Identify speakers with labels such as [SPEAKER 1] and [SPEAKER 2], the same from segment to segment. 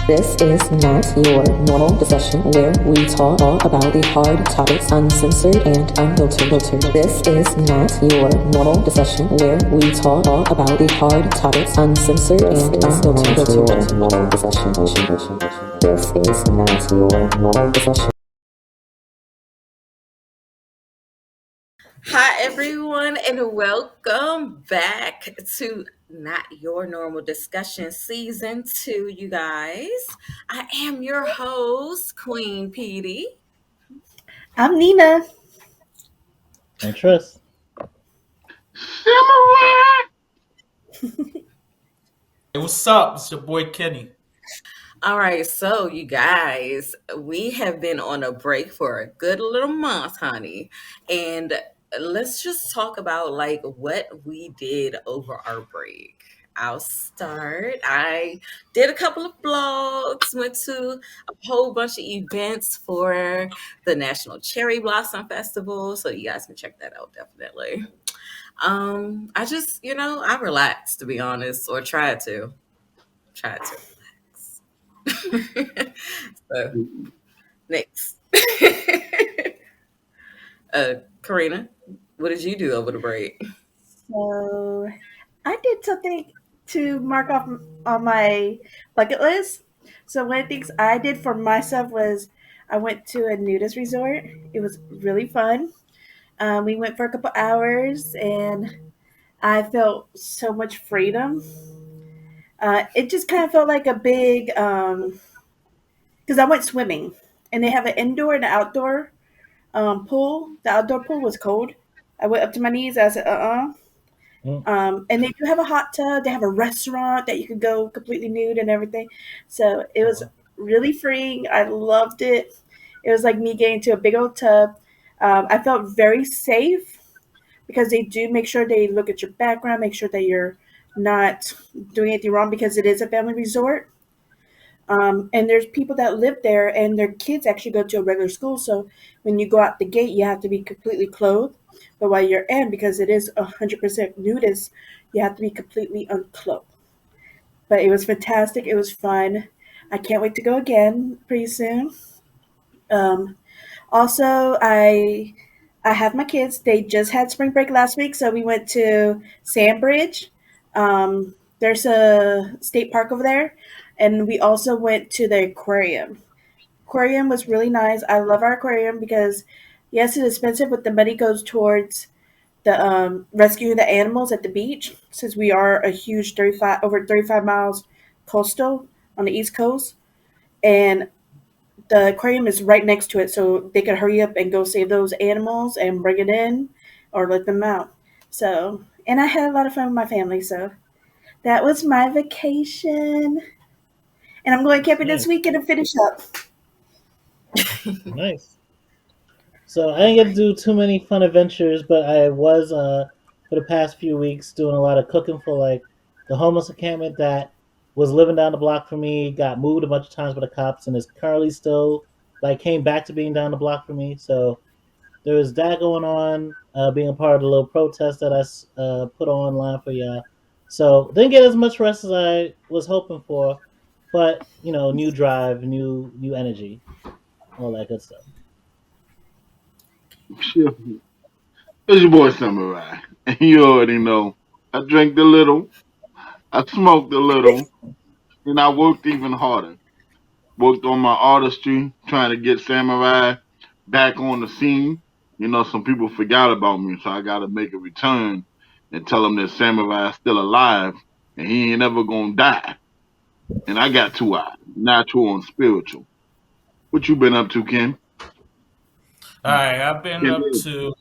[SPEAKER 1] This is not your normal discussion where we talk about the hard topics uncensored and unfiltered. This is not your normal discussion where we talk about the hard topics uncensored and unfiltered. This is not your normal discussion.
[SPEAKER 2] Hi, everyone, and welcome back to Not Your Normal Discussion Season 2, you guys. I am your host, Queen Pedii.
[SPEAKER 3] I'm Nina.
[SPEAKER 4] And Tryst.
[SPEAKER 5] Samurai!
[SPEAKER 6] Hey, what's up? It's your boy Kenny.
[SPEAKER 2] All right, so you guys, we have been on a break for a good little month, honey. And let's just talk about like what we did over our break. I'll start. I did a couple of blogs, went to a whole bunch of events for the National Cherry Blossom Festival. So you guys can check that out definitely. I just, I relaxed to be honest, or tried to. Tried to. So next. Karina, what did you do over the break?
[SPEAKER 3] So I did something to mark off on my bucket list. So one of the things I did for myself was I went to a nudist resort. It was really fun. We went for a couple hours and I felt so much freedom. It just kind of felt like a big, because I went swimming and they have an indoor and an outdoor pool. The outdoor pool was cold. I went up to my knees. I said, and they do have a hot tub. They have a restaurant that you could go completely nude and everything. So it was really freeing. I loved it. It was like me getting to a big old tub. I felt very safe because they do make sure they look at your background, make sure that you're not doing anything wrong because it is a family resort. And there's people that live there and their kids actually go to a regular school. So when you go out the gate, you have to be completely clothed. But while you're in, because it is 100% nudist, you have to be completely unclothed. But it was fantastic. It was fun. I can't wait to go again pretty soon. Um, also, I have my kids. They just had spring break last week, so we went to Sandbridge. There's a state park over there, and we also went to the aquarium. Aquarium was really nice. I love our aquarium because yes, it's expensive, but the money goes towards the rescuing the animals at the beach. Since we are a huge 35 miles coastal on the East Coast, and the aquarium is right next to it, so they could hurry up and go save those animals and bring it in or let them out. So, and I had a lot of fun with my family. So that was my vacation, and I'm going camping this weekend to finish up.
[SPEAKER 4] Nice. So I didn't get to do too many fun adventures, but I was for the past few weeks doing a lot of cooking for like the homeless encampment that was living down the block from me. Got moved a bunch of times by the cops, and is currently still like came back to being down the block from me. So there was that going on, being a part of the little protest that I put online for y'all. So didn't get as much rest as I was hoping for, but new drive, new energy, all that good stuff.
[SPEAKER 5] Shit. It's your boy Samurai. And you already know. I drank a little, I smoked a little, and I worked even harder. Worked on my artistry, trying to get Samurai back on the scene. Some people forgot about me, so I gotta make a return and tell them that Samurai is still alive and he ain't ever gonna die. And I got two eyes, natural and spiritual. What you been up to, Ken?
[SPEAKER 6] All right, I've been
[SPEAKER 5] Ken,
[SPEAKER 6] up to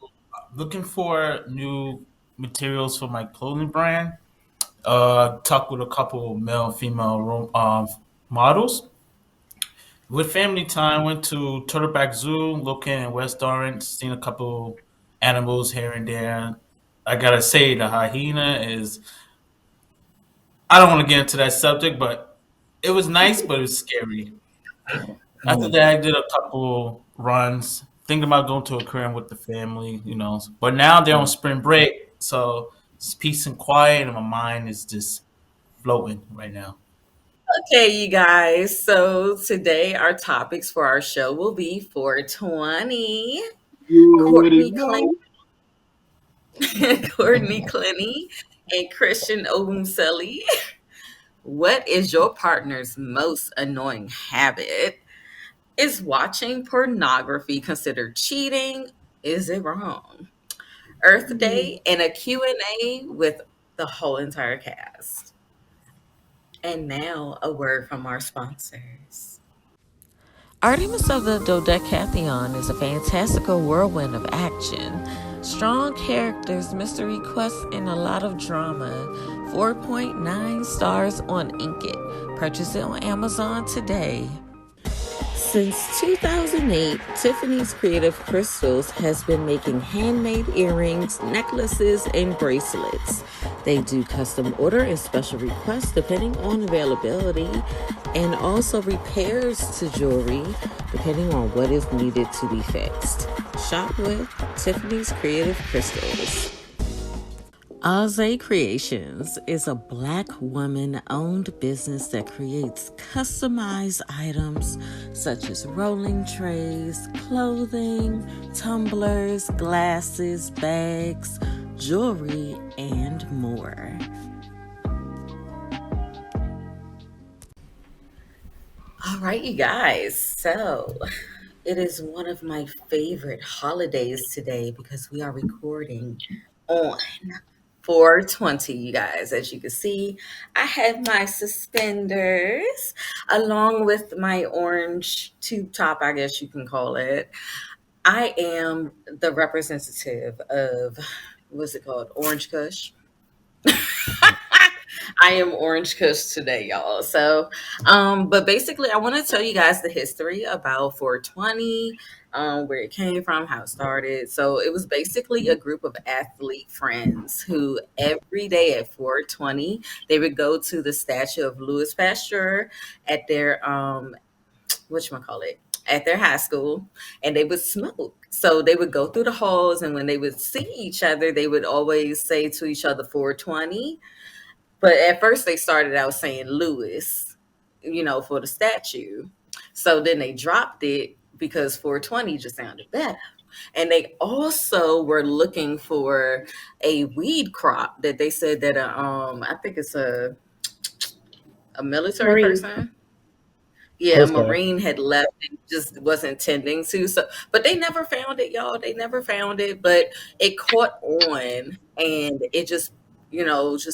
[SPEAKER 6] looking for new materials for my clothing brand. Talked with a couple male and female models. With family time, went to Turtleback Zoo, looking in West Orange, seen a couple animals here and there. I gotta say, the hyena is. I don't want to get into that subject, but it was nice, but it was scary. After
[SPEAKER 4] Mm.
[SPEAKER 6] that, I did a couple runs, thinking about going to a aquarium with the family. But now they're on spring break, so it's peace and quiet, and my mind is just floating right now.
[SPEAKER 2] Okay, you guys. So today our topics for our show will be 420.
[SPEAKER 5] You already
[SPEAKER 2] Courtney Clenney,
[SPEAKER 5] know.
[SPEAKER 2] Courtney Clenney, and Christian Obumseli. What is your partner's most annoying habit? Is watching pornography considered cheating? Is it wrong? Earth
[SPEAKER 3] Hmm.
[SPEAKER 2] Day and a Q&A with the whole entire cast. And now a word from our sponsors. Artemis of the Dodecatheon is a fantastical whirlwind of action, strong characters, mystery quests, and a lot of drama. 4.9 stars on Inkit. Purchase it on Amazon today. Since 2008, Tiffany's Creative Crystals has been making handmade earrings, necklaces, and bracelets. They do custom order and special requests depending on availability, and also repairs to jewelry depending on what is needed to be fixed. Shop with Tiffany's Creative Crystals. Aze Creations is a Black woman-owned business that creates customized items such as rolling trays, clothing, tumblers, glasses, bags, jewelry, and more. All right, you guys. So it is one of my favorite holidays today because we are recording on 420, you guys. As you can see, I have my suspenders along with my orange tube top, I guess you can call it. I am the representative of, what's it called? Orange Kush. I am Orange Kush today, y'all. So, but basically, I want to tell you guys the history about 420, where it came from, how it started. So, it was basically a group of athlete friends who every day at 420 they would go to the statue of Louis Pasteur at their whatchamacallit, at their high school, and they would smoke. So they would go through the halls, and when they would see each other, they would always say to each other 420. But at first they started out saying Lewis, for the statue. So then they dropped it because 420 just sounded better. And they also were looking for a weed crop that they said that I think it's a military
[SPEAKER 3] Marine.
[SPEAKER 2] person. Yeah, a
[SPEAKER 4] Coast Guard.
[SPEAKER 2] Marine had left and just wasn't tending to. So, but they never found it, y'all. They never found it, but it caught on, and it just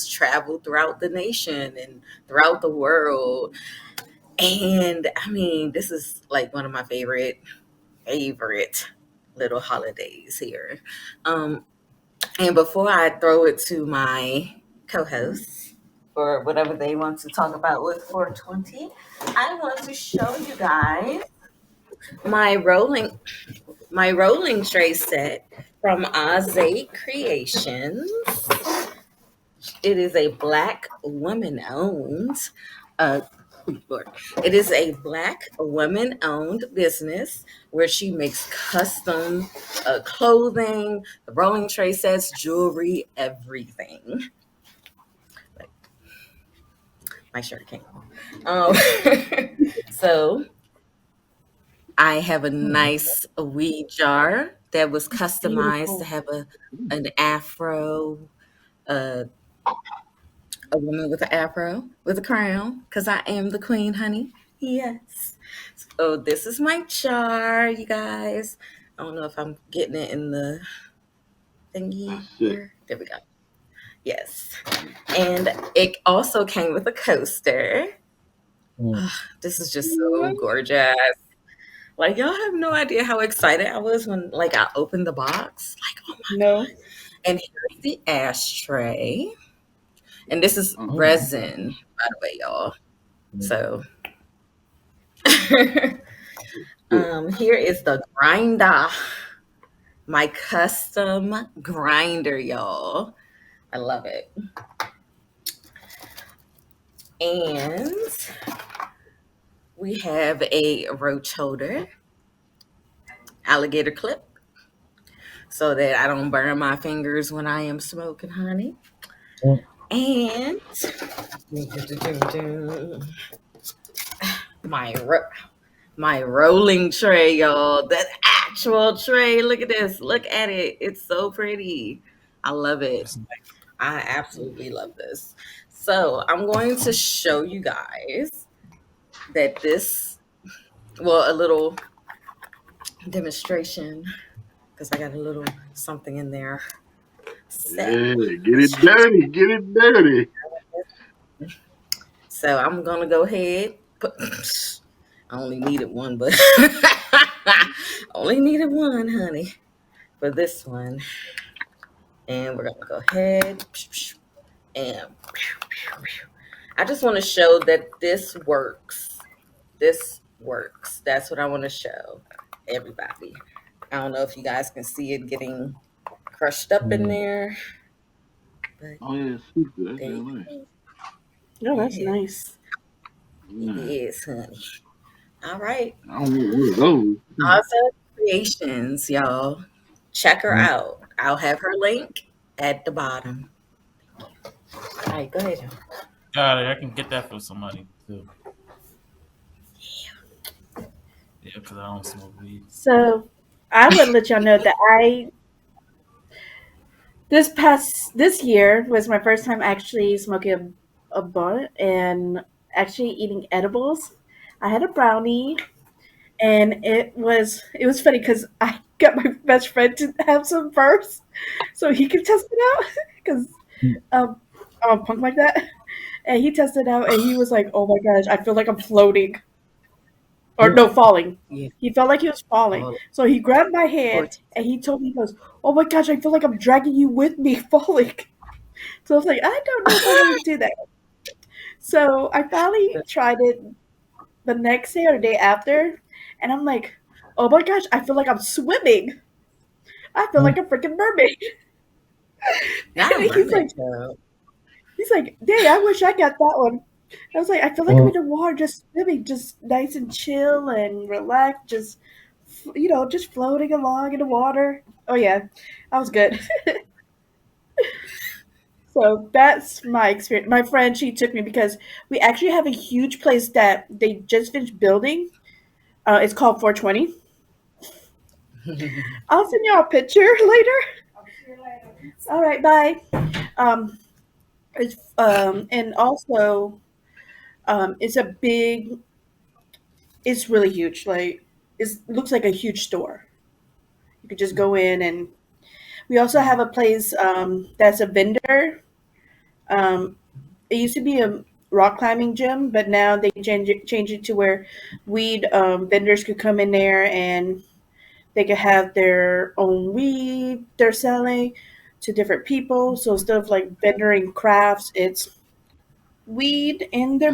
[SPEAKER 2] traveled throughout the nation and throughout the world. And I mean, this is like one of my favorite little holidays here. Um, and before I throw it to my co-hosts for whatever they want to talk about with 420, I want to show you guys my rolling my rolling tray set from Aze Creations. It is a Black woman owned. Uh, Lord. It is a Black woman owned business where she makes custom clothing, rolling tray sets, jewelry, everything. Like, my shirt came off. So I have a nice weed jar that was customized to
[SPEAKER 3] Beautiful.
[SPEAKER 2] have an afro, uh, a woman with an afro with a crown, because I am the queen, honey. Yes. So this is my jar, you guys. I don't know if I'm getting it in the thingy
[SPEAKER 5] That's it.
[SPEAKER 2] here. There we go. Yes. And it also came with a coaster.
[SPEAKER 4] Mm.
[SPEAKER 2] This is just so gorgeous. Like, y'all have no idea how excited I was when like I opened the box. Like, oh my
[SPEAKER 3] No.
[SPEAKER 2] god. And here's the ashtray. And this is
[SPEAKER 5] Mm.
[SPEAKER 4] Oh,
[SPEAKER 2] resin, by the way, y'all.
[SPEAKER 4] mm.
[SPEAKER 2] So
[SPEAKER 5] Good.
[SPEAKER 2] here is the grinder. My custom grinder, y'all. I love it. And we have a roach holder, alligator clip, so that I don't burn my fingers when I am smoking, honey.
[SPEAKER 4] Mm.
[SPEAKER 2] And My my rolling tray, y'all. That actual tray. Look at this. Look at it. It's so pretty. I love it.
[SPEAKER 6] It's nice.
[SPEAKER 2] I absolutely love this. So I'm going to show you guys that this, well, a little demonstration because I got a little something in there. So
[SPEAKER 5] Yeah, get
[SPEAKER 2] let's
[SPEAKER 5] it
[SPEAKER 2] try.
[SPEAKER 5] dirty, get it dirty.
[SPEAKER 2] So I'm gonna go ahead. Put, I only needed one, but only needed one, honey, for this one. And we're gonna go ahead and I just want to show that this works. This works. That's what I want to show everybody. I don't know if you guys can see it getting crushed up in
[SPEAKER 4] Mm.
[SPEAKER 2] there, but
[SPEAKER 5] Oh yeah, super. That's
[SPEAKER 2] there you
[SPEAKER 5] real nice.
[SPEAKER 2] go.
[SPEAKER 3] Oh, that's
[SPEAKER 2] Yeah,
[SPEAKER 3] nice.
[SPEAKER 2] it
[SPEAKER 5] Yeah,
[SPEAKER 2] is, honey. All right.
[SPEAKER 5] I don't want one of those.
[SPEAKER 2] Awesome Creations, y'all. Check her
[SPEAKER 4] Mm.
[SPEAKER 2] out. I'll have her link at the bottom. All right, go ahead, y'all.
[SPEAKER 6] Got it. I can get that for somebody too. Yeah, because I don't smoke weed.
[SPEAKER 3] So I would let y'all know that I this year was my first time actually smoking a blunt and actually eating edibles. I had a brownie, and it was funny because I got my best friend to have some first, so he could test it out because I'm a punk like that. And he tested it out, and he was like, "Oh my gosh, I feel like I'm floating, or
[SPEAKER 4] Mm.
[SPEAKER 3] no, falling."
[SPEAKER 2] Yeah.
[SPEAKER 3] He felt like he was falling,
[SPEAKER 2] Oh,
[SPEAKER 3] so he grabbed my hand
[SPEAKER 2] Courtney.
[SPEAKER 3] and he told me, "He goes, oh my gosh, I feel like I'm dragging you with me, falling." So I was like, "I don't know if I want to do that." So I finally tried it the next day or the day after, and I'm like, "Oh my gosh, I feel like I'm swimming. I feel like
[SPEAKER 4] Mm.
[SPEAKER 3] a freaking mermaid."
[SPEAKER 2] Not a
[SPEAKER 3] And he's like,
[SPEAKER 2] mermaid, though.
[SPEAKER 3] "Dang, I wish I got that one." I was like, "I feel like I'm in
[SPEAKER 4] Mm.
[SPEAKER 3] the water, just swimming, just nice and chill and relaxed, just just floating along in the water." Oh yeah, that was good. So that's my experience. My friend, she took me because we actually have a huge place that they just finished building. It's called 420. I'll send you a picture later. All right, bye. Um, and also, it's a big. It's really huge. Like it looks like a huge store. You could just go in, and we also have a place that's a vendor. Um, it used to be a rock climbing gym, but now they change it to where weed vendors could come in there and they could have their own weed they're selling to different people. So instead of like vendoring crafts, it's weed and their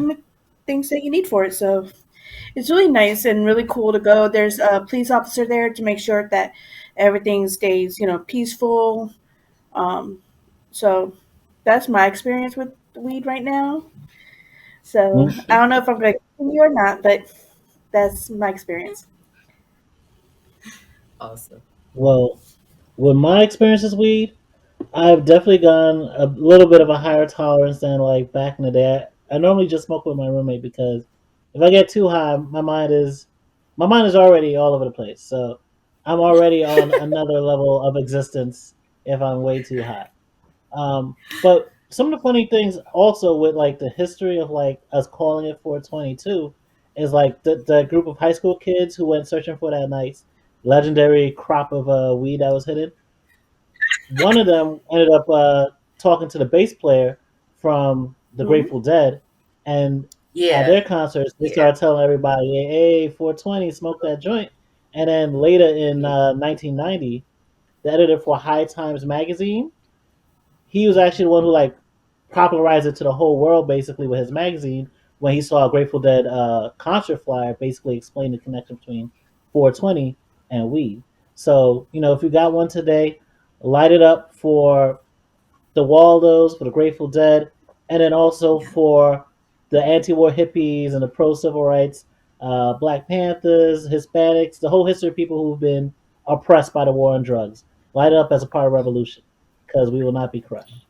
[SPEAKER 3] things that you need for it. So it's really nice and really cool to go. There's a police officer there to make sure that everything stays, peaceful. Um, so that's my experience with weed right now. So
[SPEAKER 4] Mm.
[SPEAKER 3] I don't know if I'm going to continue or not, but that's my experience.
[SPEAKER 2] Awesome.
[SPEAKER 4] Well, with my experience with weed, I've definitely gone a little bit of a higher tolerance than like back in the day. I normally just smoke with my roommate because if I get too high, my mind is already all over the place. So I'm already on another level of existence if I'm way too high. But some of the funny things also with like the history of like us calling it 422 is like the group of high school kids who went searching for that nice legendary crop of weed that was hidden. One of them ended up talking to the bass player from the
[SPEAKER 3] Hmm.
[SPEAKER 4] Grateful Dead, and at
[SPEAKER 2] Yeah.
[SPEAKER 4] their concerts they
[SPEAKER 2] Yeah.
[SPEAKER 4] started telling everybody, "Hey, 420, smoke that joint." And then later in
[SPEAKER 2] Yeah.
[SPEAKER 4] 1990, the editor for High Times magazine, he was actually the one who like popularized it to the whole world basically with his magazine when he saw a Grateful Dead concert flyer basically explain the connection between 420 and weed. So if you got one today, light it up for the Waldos, for the Grateful Dead, and then also
[SPEAKER 2] Yeah.
[SPEAKER 4] for the anti-war hippies and the pro-civil rights, Black Panthers, Hispanics, the whole history of people who've been oppressed by the war on drugs. Light it up as a part of revolution, because we will not be crushed.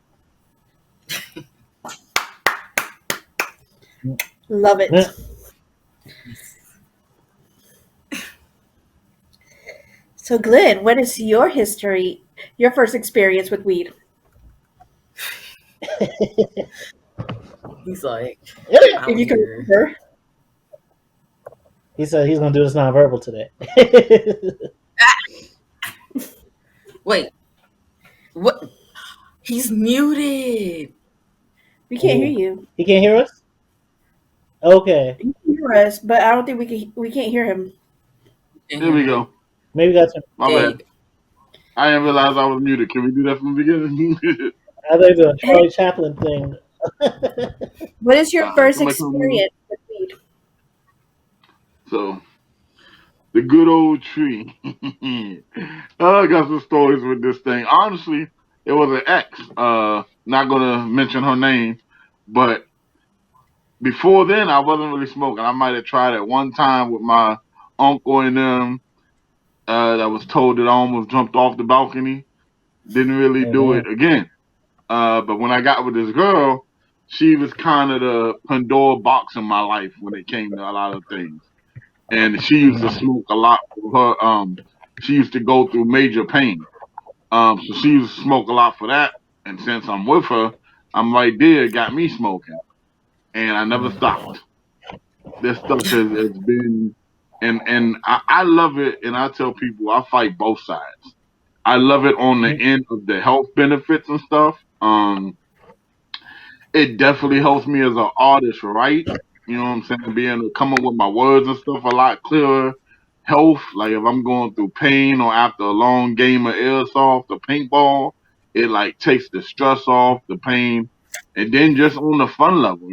[SPEAKER 3] Love it. So, Glenn, what is your history, your first experience with weed?
[SPEAKER 2] He's like
[SPEAKER 3] If
[SPEAKER 2] out
[SPEAKER 3] you can
[SPEAKER 2] here.
[SPEAKER 3] remember.
[SPEAKER 4] He said he's gonna do this nonverbal today.
[SPEAKER 2] Wait, what? He's muted.
[SPEAKER 3] We can't hear
[SPEAKER 4] Ooh.
[SPEAKER 3] you.
[SPEAKER 4] He can't hear us? Okay.
[SPEAKER 3] You can hear us, but I don't think we can't hear him.
[SPEAKER 2] Can't
[SPEAKER 5] There
[SPEAKER 2] hear
[SPEAKER 5] we
[SPEAKER 2] him.
[SPEAKER 5] go.
[SPEAKER 4] Maybe that's
[SPEAKER 5] My
[SPEAKER 2] There you
[SPEAKER 5] bad.
[SPEAKER 2] go.
[SPEAKER 5] I didn't realize I was muted. Can we do that from the beginning?
[SPEAKER 4] I think the
[SPEAKER 3] Hey,
[SPEAKER 4] Charlie Chaplin thing.
[SPEAKER 3] what is your first
[SPEAKER 5] Somebody come on.
[SPEAKER 3] experience with weed?
[SPEAKER 5] So the good old tree. I got some stories with this thing. Honestly, it was an ex. Not gonna mention her name, but before then, I wasn't really smoking. I might have tried it one time with my uncle and them. That was told that I almost jumped off the balcony. Didn't really
[SPEAKER 4] Oh
[SPEAKER 5] do it
[SPEAKER 4] damn.
[SPEAKER 5] again. But when I got with this girl, she was kind of the Pandora box in my life when it came to a lot of things. And she used to
[SPEAKER 4] Mm.
[SPEAKER 5] smoke a lot for her. She used to go through major pain. So she used to smoke a lot for that. And since I'm with her, I'm right there. It got me smoking, and I never
[SPEAKER 4] Mm.
[SPEAKER 5] stopped. This stuff has been, and I love it. And I tell people I fight both sides. I love it on the
[SPEAKER 4] Mm.
[SPEAKER 5] end of the health benefits and stuff. It definitely helps me as an artist, right? You know what I'm saying? Being able to come up with my words and stuff a lot clearer. Health, like if I'm going through pain or after a long game of airsoft or paintball, it like takes the stress off, the pain. And then just on the fun level,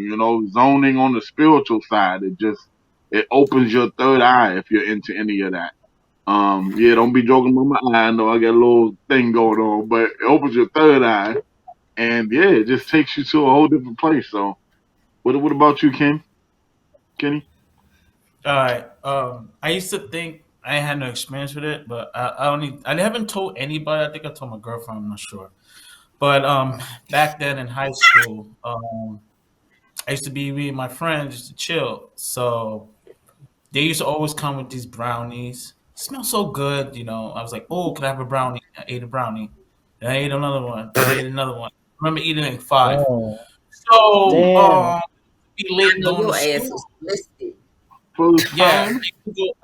[SPEAKER 5] zoning on the spiritual side, it opens your third eye if you're into any of that. Yeah, don't be joking with my eye. I know I got a little thing going on, but it opens your third eye, and yeah, it just takes you to a whole different place. So, what about you, Kenny?
[SPEAKER 6] All right. I used to think I had no experience with it, but I haven't told anybody. I think I told my girlfriend. I'm not sure. But back then in high school, I used to be with my friends just to chill. So they used to always come with these brownies. Smell so good, you know. I was like, "Oh, can I have a brownie?" I ate a brownie. Then I ate another one. I ate another one. I remember eating like five.
[SPEAKER 4] Oh
[SPEAKER 6] So,
[SPEAKER 4] damn.
[SPEAKER 6] be
[SPEAKER 2] I
[SPEAKER 6] late
[SPEAKER 2] know
[SPEAKER 6] going to
[SPEAKER 2] your ass was
[SPEAKER 6] school.
[SPEAKER 2] listed.
[SPEAKER 5] First
[SPEAKER 6] Yeah,
[SPEAKER 5] time?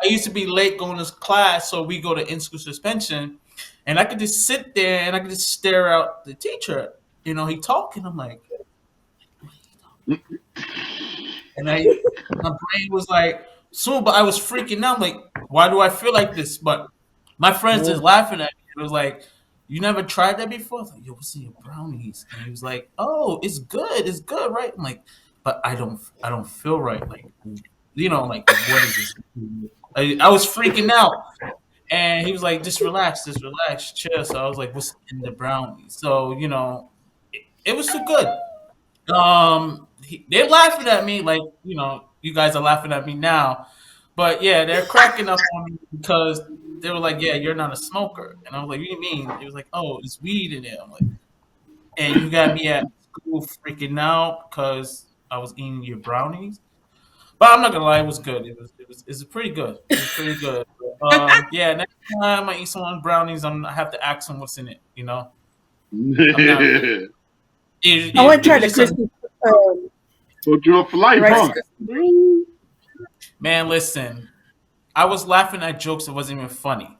[SPEAKER 6] I used to be late going to class, so we go to in school suspension, and I could just sit there and I could just stare out the teacher. You know, he talking. I'm like, and my brain was like, soon, but I was freaking out. Like, why do I feel like this? But my friends is
[SPEAKER 4] Mm.
[SPEAKER 6] laughing at me. It was like, you never tried that before? I was like, yo, what's in your brownies? And he was like, oh, it's good, right? I'm like, but I don't feel right. Like, like what is this? I was freaking out. And he was like, just relax, chill. So I was like, what's in the brownie? So, it was too good. They're laughing at me like, you guys are laughing at me now. But yeah, they're cracking up on me because they were like, yeah, you're not a smoker. And I was like, what do you mean? It was like, oh, it's weed in there. I'm like, and you got me at school freaking out because I was eating your brownies. But I'm not gonna lie, it was good. It was pretty good. It was pretty good. But, yeah, next time I eat someone brownies, I have to ask them what's in it. I'm not.
[SPEAKER 5] Yeah.
[SPEAKER 3] I want to
[SPEAKER 6] It
[SPEAKER 3] try
[SPEAKER 6] was
[SPEAKER 3] the
[SPEAKER 6] just a
[SPEAKER 3] crispy,
[SPEAKER 5] Put you up for
[SPEAKER 3] the
[SPEAKER 5] life,
[SPEAKER 3] Rice
[SPEAKER 5] huh?
[SPEAKER 3] Krispies.
[SPEAKER 6] man. Listen, I was laughing at jokes that wasn't even funny.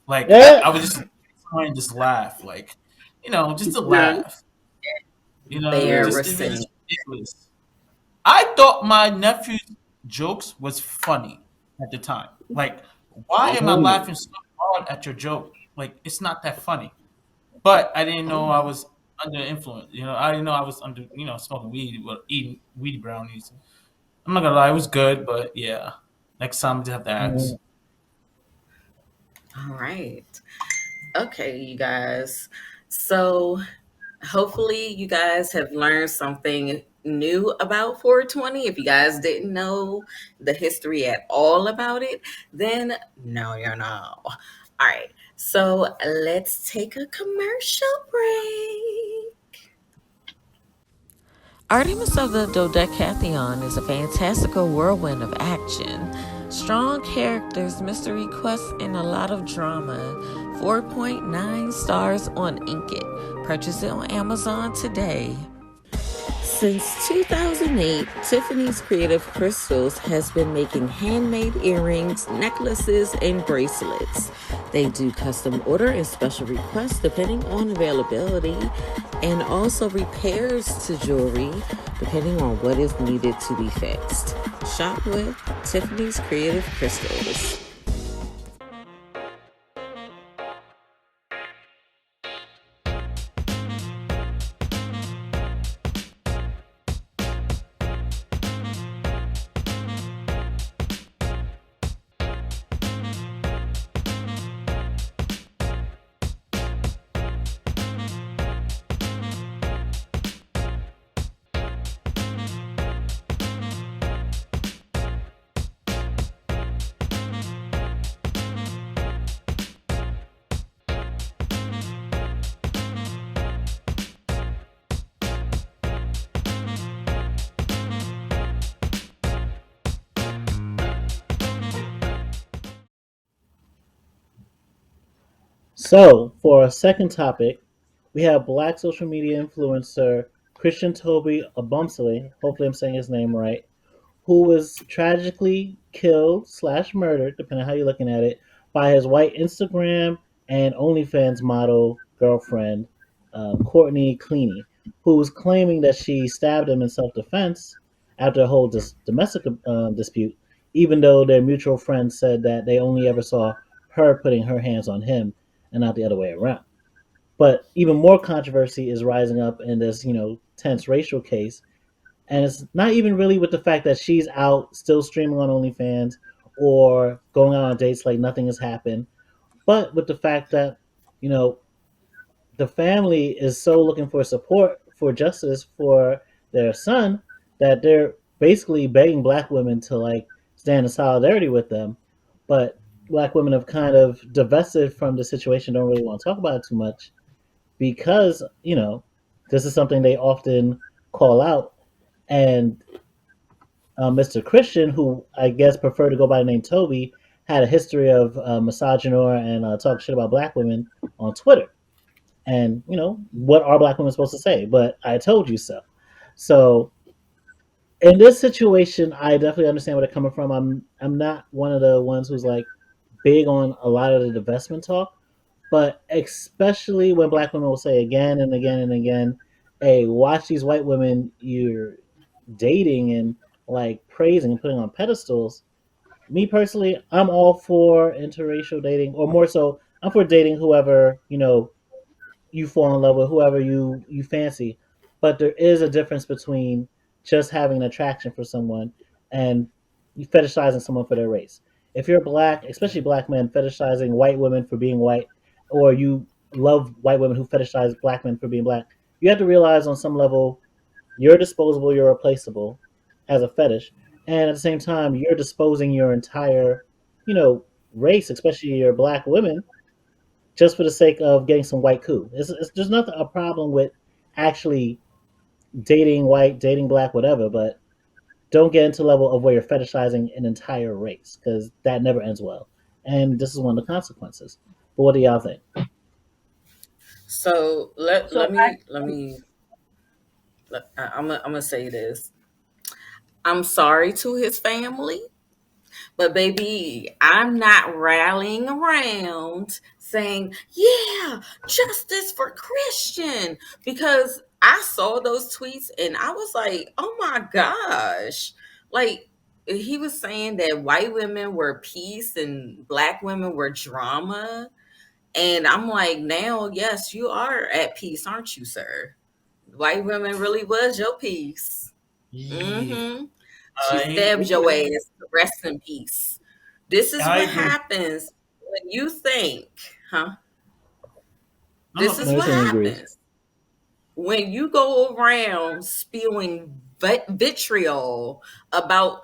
[SPEAKER 6] Like
[SPEAKER 4] Yeah.
[SPEAKER 6] I was just trying to just laugh, like just to
[SPEAKER 5] Yeah.
[SPEAKER 6] laugh.
[SPEAKER 5] Yeah.
[SPEAKER 6] It was
[SPEAKER 2] Embarrassing.
[SPEAKER 6] just ridiculous. I thought my nephew's jokes was funny at the time. Like, why am I
[SPEAKER 5] Oh.
[SPEAKER 6] laughing so hard at your joke? Like, it's not that funny. But I didn't know I was under influence. I didn't know I was under, smoking weed or eating weed brownies. I'm not gonna lie, it was good, but yeah. Next time I just have to ask.
[SPEAKER 4] Mm.
[SPEAKER 2] All right. Okay, you guys. So hopefully you guys have learned something new about 420. If you guys didn't know the history at all about it, then now you know. All right. So let's take a commercial break. Artemis of the Dodecatheon is a fantastical whirlwind of action, strong characters, mystery quests, and a lot of drama. 4.9 stars on Inkit. Purchase it on Amazon today. Since 2008, Tiffany's Creative Crystals has been making handmade earrings, necklaces, and bracelets. They do custom order and special requests depending on availability, and also repairs to jewelry depending on what is needed to be fixed. Shop with Tiffany's Creative Crystals.
[SPEAKER 4] So, for our second topic, we have black social media influencer Christian Toby Obumseli, hopefully I'm saying his name right, who was tragically killed slash murdered, depending on how you're looking at it, by his white Instagram and OnlyFans model girlfriend, Courtney Clenney, who was claiming that she stabbed him in self-defense after a whole domestic dispute, even though their mutual friend said that they only ever saw her putting her hands on him and not the other way around. But even more controversy is rising up in this, tense racial case, and it's not even really with the fact that she's out still streaming on OnlyFans or going out on dates like nothing has happened, but with the fact that you know the family is so looking for support for justice for their son that they're basically begging black women to like stand in solidarity with them, but black women have kind of divested from the situation, don't really want to talk about it too much because this is something they often call out. And Mr. Christian, who I guess preferred to go by the name Toby, had a history of misogynoir and talk shit about black women on Twitter. And what are black women supposed to say? But I told you so. So in this situation, I definitely understand where they're coming from. I'm not one of the ones who's like big on a lot of the divestment talk, but especially when black women will say again and again and again, "Hey, watch these white women you're dating and like praising and putting on pedestals." Me personally, I'm all for interracial dating, or more so, I'm for dating whoever you fall in love with, whoever you fancy. But there is a difference between just having an attraction for someone and you fetishizing someone for their race. If you're black, especially black men, fetishizing white women for being white, or you love white women who fetishize black men for being black, you have to realize on some level you're disposable, you're replaceable as a fetish, and at the same time you're disposing your entire, race, especially your black women, just for the sake of getting some white coup. There's nothing a problem with actually dating white, dating black, whatever, but don't get into the level of where you're fetishizing an entire race because that never ends well. And this is one of the consequences. But what do y'all think?
[SPEAKER 2] So let
[SPEAKER 3] So
[SPEAKER 2] let me let me I'm gonna say this. I'm sorry to his family. But baby, I'm not rallying around saying, yeah, justice for Christian. Because I saw those tweets and I was like, oh my gosh. Like, he was saying that white women were peace and black women were drama. And I'm like, now, yes, you are at peace, aren't you, sir? White women really was your peace.
[SPEAKER 6] Yeah,
[SPEAKER 2] Mm-hmm. She
[SPEAKER 6] I
[SPEAKER 2] stabbed
[SPEAKER 6] agree.
[SPEAKER 2] your ass. Rest in peace. This is
[SPEAKER 6] I
[SPEAKER 2] what
[SPEAKER 6] agree.
[SPEAKER 2] happens when you think, huh?
[SPEAKER 6] No, no,
[SPEAKER 2] This is
[SPEAKER 4] No,
[SPEAKER 6] continue.
[SPEAKER 2] what
[SPEAKER 4] everyone agrees.
[SPEAKER 2] happens when you go around spewing vitriol about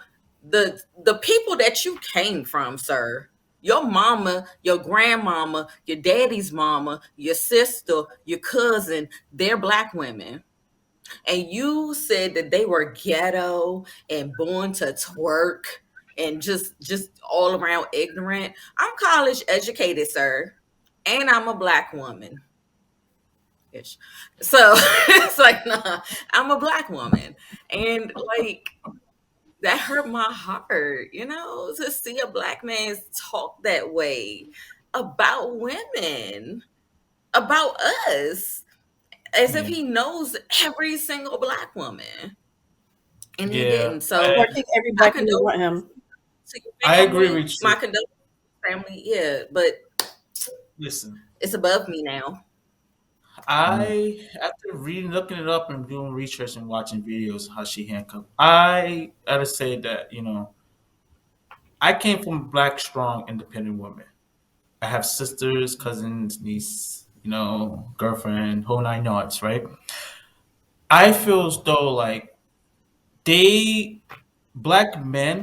[SPEAKER 2] the people that you came from, sir. Your mama, your grandmama, your daddy's mama, your sister, your cousin, they're black women. and you said that they were ghetto and born to twerk and just all around ignorant. I'm college educated, sir, and I'm a black woman. Ish. So it's like, nah, I'm a black woman. And like that hurt my heart, to see a black man talk that way about women, about us, as if
[SPEAKER 6] Yeah.
[SPEAKER 2] he knows every single black woman. And he
[SPEAKER 6] Yeah.
[SPEAKER 2] didn't. So
[SPEAKER 3] Or I think every
[SPEAKER 2] my
[SPEAKER 3] black woman want
[SPEAKER 2] condolences
[SPEAKER 3] him.
[SPEAKER 2] to your
[SPEAKER 6] I agree
[SPEAKER 2] family.
[SPEAKER 6] with
[SPEAKER 2] My
[SPEAKER 6] you.
[SPEAKER 2] condolences to your family. Yeah, but
[SPEAKER 6] Listen,
[SPEAKER 2] it's above me now.
[SPEAKER 6] I after reading, looking it up, and doing research and watching videos how she handcuffed, I gotta say that I came from a black, strong, independent woman. I have sisters, cousins, niece, girlfriend, whole nine yards, right? I feel as though like they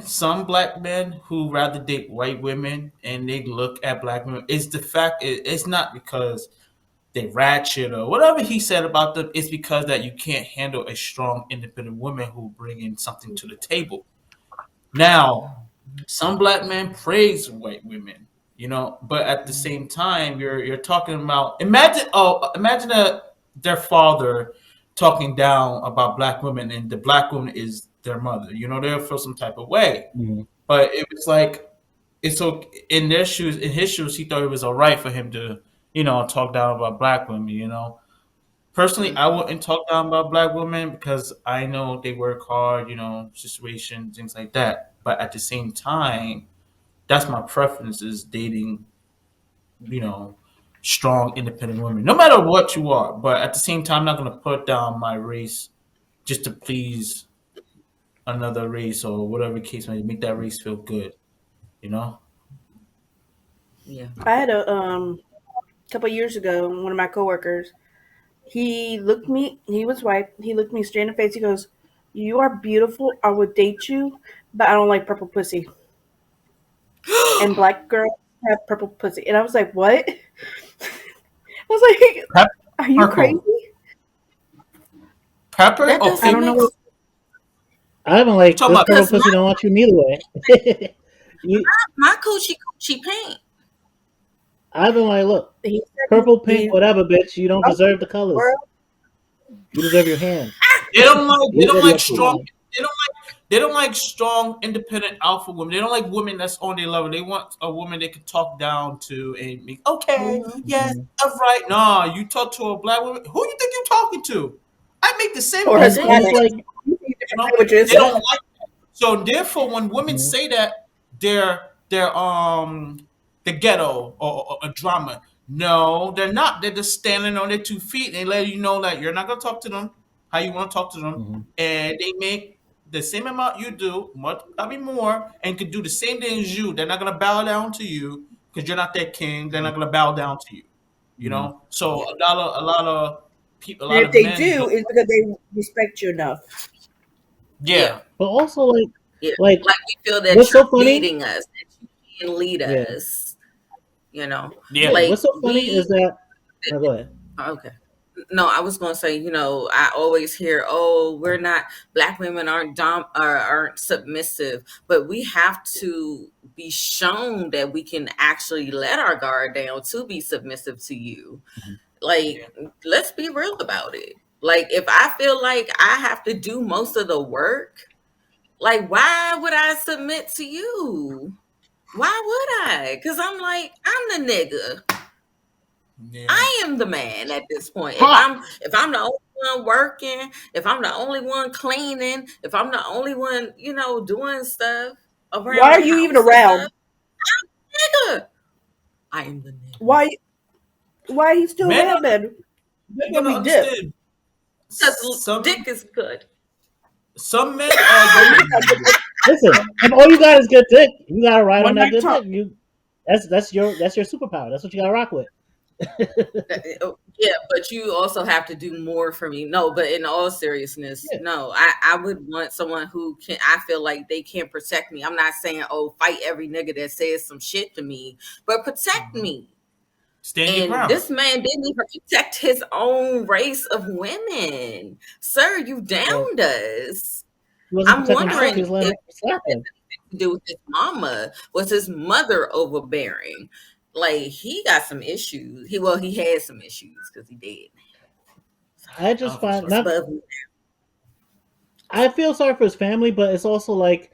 [SPEAKER 6] some black men who rather date white women and they look at black women. It's the fact it's not because they ratchet or whatever he said about them. It's because that you can't handle a strong, independent woman who bring in something to the table. Now, some black men praise white women, but at the same time, you're talking about imagine their father talking down about black women, and the black woman is their mother. They'll feel some type of way.
[SPEAKER 4] Mhm.
[SPEAKER 6] But it was like it's so in his shoes, he thought it was all right for him to talk down about black women. Personally, I
[SPEAKER 2] Hmm.
[SPEAKER 6] wouldn't talk down about black women because I know they work hard, situations, things like that. But at the same time, that's my preference is dating, you know, strong, independent women, no matter what you are. But at the same time, I'm not gonna put down my race just to please another race or whatever case may make that race feel good. You know?
[SPEAKER 2] Yeah.
[SPEAKER 3] I had a couple years ago, one of my coworkers, he looked me, he was white, he looked me straight in the face, he goes, "You are beautiful, I would date you, but I don't like purple pussy. And black girls have purple pussy." And I was like, "What?" I was like,
[SPEAKER 6] Pep-
[SPEAKER 3] "Are you crazy?"
[SPEAKER 6] Purple, pepper
[SPEAKER 2] That
[SPEAKER 6] or
[SPEAKER 3] I
[SPEAKER 2] doesn't
[SPEAKER 3] don't
[SPEAKER 6] pink?
[SPEAKER 3] know
[SPEAKER 2] make
[SPEAKER 3] what.
[SPEAKER 2] sense
[SPEAKER 4] I've been like,
[SPEAKER 6] Talking
[SPEAKER 4] this
[SPEAKER 6] about
[SPEAKER 4] purple
[SPEAKER 2] because
[SPEAKER 4] pussy don't want you neither way. you,
[SPEAKER 2] my coochie paint.
[SPEAKER 4] I've been like, look,
[SPEAKER 3] He said
[SPEAKER 4] purple, pink,
[SPEAKER 3] he
[SPEAKER 4] whatever, bitch. You don't
[SPEAKER 3] oh,
[SPEAKER 4] deserve the colors.
[SPEAKER 3] girl,
[SPEAKER 4] You deserve your hand.
[SPEAKER 6] they
[SPEAKER 4] Leave
[SPEAKER 6] don't
[SPEAKER 4] Eddie
[SPEAKER 6] like
[SPEAKER 4] up to
[SPEAKER 6] strong
[SPEAKER 4] God.
[SPEAKER 6] they don't like strong independent alpha women. They don't like women that's on their level. They want a woman they can talk down to and make okay,
[SPEAKER 3] mhm.
[SPEAKER 6] yes,
[SPEAKER 4] Mhm.
[SPEAKER 6] all right. Nah, you talk to a black woman. Who you think you're talking to? I make the same
[SPEAKER 3] Or
[SPEAKER 4] And it's
[SPEAKER 3] Hispanic.
[SPEAKER 6] mistakes.
[SPEAKER 4] like
[SPEAKER 3] You speak
[SPEAKER 6] You
[SPEAKER 3] different
[SPEAKER 6] know,
[SPEAKER 3] languages.
[SPEAKER 6] they don't
[SPEAKER 4] that.
[SPEAKER 6] like that. So therefore, when women
[SPEAKER 4] Mhm.
[SPEAKER 6] say that they're the ghetto or a drama, no, they're not. They're just standing on their 2 feet and letting you know that you're not gonna talk to them how you want to talk to them,
[SPEAKER 4] Mhm.
[SPEAKER 6] and they make the same amount you do, much probably more, and can do the same thing as you. They're not gonna bow down to you because you're not their king. They're not gonna bow down to you.
[SPEAKER 4] Mhm.
[SPEAKER 6] So
[SPEAKER 2] Yeah.
[SPEAKER 6] a lot of people, a
[SPEAKER 3] And
[SPEAKER 6] lot
[SPEAKER 3] if
[SPEAKER 6] of
[SPEAKER 3] they
[SPEAKER 6] men don't.
[SPEAKER 3] do, it's because they respect you enough.
[SPEAKER 2] Yeah.
[SPEAKER 6] Yeah,
[SPEAKER 4] But also, like,
[SPEAKER 2] Yeah.
[SPEAKER 4] like
[SPEAKER 2] Like we feel that
[SPEAKER 4] what's so
[SPEAKER 2] you're
[SPEAKER 4] funny?
[SPEAKER 2] leading us, that you can lead
[SPEAKER 4] Yeah,
[SPEAKER 2] us, you know.
[SPEAKER 6] yeah.
[SPEAKER 4] yeah.
[SPEAKER 2] Like
[SPEAKER 4] What's so funny is
[SPEAKER 2] we
[SPEAKER 4] that. No, go ahead.
[SPEAKER 2] okay. No, I was gonna say, I always hear, "Oh, we're not black women aren't or aren't submissive," but we have to be shown that we can actually let our guard down to be submissive to you.
[SPEAKER 4] Mhm.
[SPEAKER 2] Like,
[SPEAKER 6] Yeah.
[SPEAKER 2] let's be real about it. Like, if I feel like I have to do most of the work, like, why would I submit to you? Why would I? Because I'm like, I'm the nigga.
[SPEAKER 6] Yeah.
[SPEAKER 2] I am the man at this point. If
[SPEAKER 5] Fuck.
[SPEAKER 2] I'm the only one working, if I'm the only one cleaning, if I'm the only one, doing stuff
[SPEAKER 3] Why
[SPEAKER 2] around
[SPEAKER 3] are
[SPEAKER 2] the
[SPEAKER 3] you even
[SPEAKER 2] house and stuff,
[SPEAKER 3] around?
[SPEAKER 2] nigga, I am the nigga.
[SPEAKER 3] Why? Why are you still
[SPEAKER 6] Men,
[SPEAKER 3] around then? That's
[SPEAKER 6] you
[SPEAKER 3] when
[SPEAKER 6] gotta
[SPEAKER 3] we dip.
[SPEAKER 6] understand.
[SPEAKER 2] Because
[SPEAKER 6] Some
[SPEAKER 2] dick is good.
[SPEAKER 6] some men are going.
[SPEAKER 4] Listen, if all you got is good dick, you gotta ride on
[SPEAKER 3] One
[SPEAKER 4] that
[SPEAKER 3] night
[SPEAKER 4] good
[SPEAKER 3] talk.
[SPEAKER 4] dick. That's your superpower. That's what you gotta rock with.
[SPEAKER 2] Yeah, but you also have to do more for me. No, but in all seriousness,
[SPEAKER 4] Yeah.
[SPEAKER 2] no, I would want someone who can, I feel like they can protect me. I'm not saying, oh, fight every nigga that says some shit to me, but protect
[SPEAKER 6] Mhm.
[SPEAKER 2] me.
[SPEAKER 6] Stand your
[SPEAKER 2] And
[SPEAKER 6] ground.
[SPEAKER 2] this man didn't even protect his own race of women. Sir, you
[SPEAKER 4] Well,
[SPEAKER 2] downed us.
[SPEAKER 4] he wasn't
[SPEAKER 2] I'm
[SPEAKER 4] protecting himself. He
[SPEAKER 2] wondering
[SPEAKER 4] was letting
[SPEAKER 2] if
[SPEAKER 4] her slap him.
[SPEAKER 2] to do with his mama. Was his mother overbearing? Like he got some issues. He had some issues because he did.
[SPEAKER 4] I
[SPEAKER 6] I
[SPEAKER 4] just
[SPEAKER 6] don't feel
[SPEAKER 4] find
[SPEAKER 6] sorry for
[SPEAKER 4] not.
[SPEAKER 2] But
[SPEAKER 4] I feel sorry for his family, but it's also like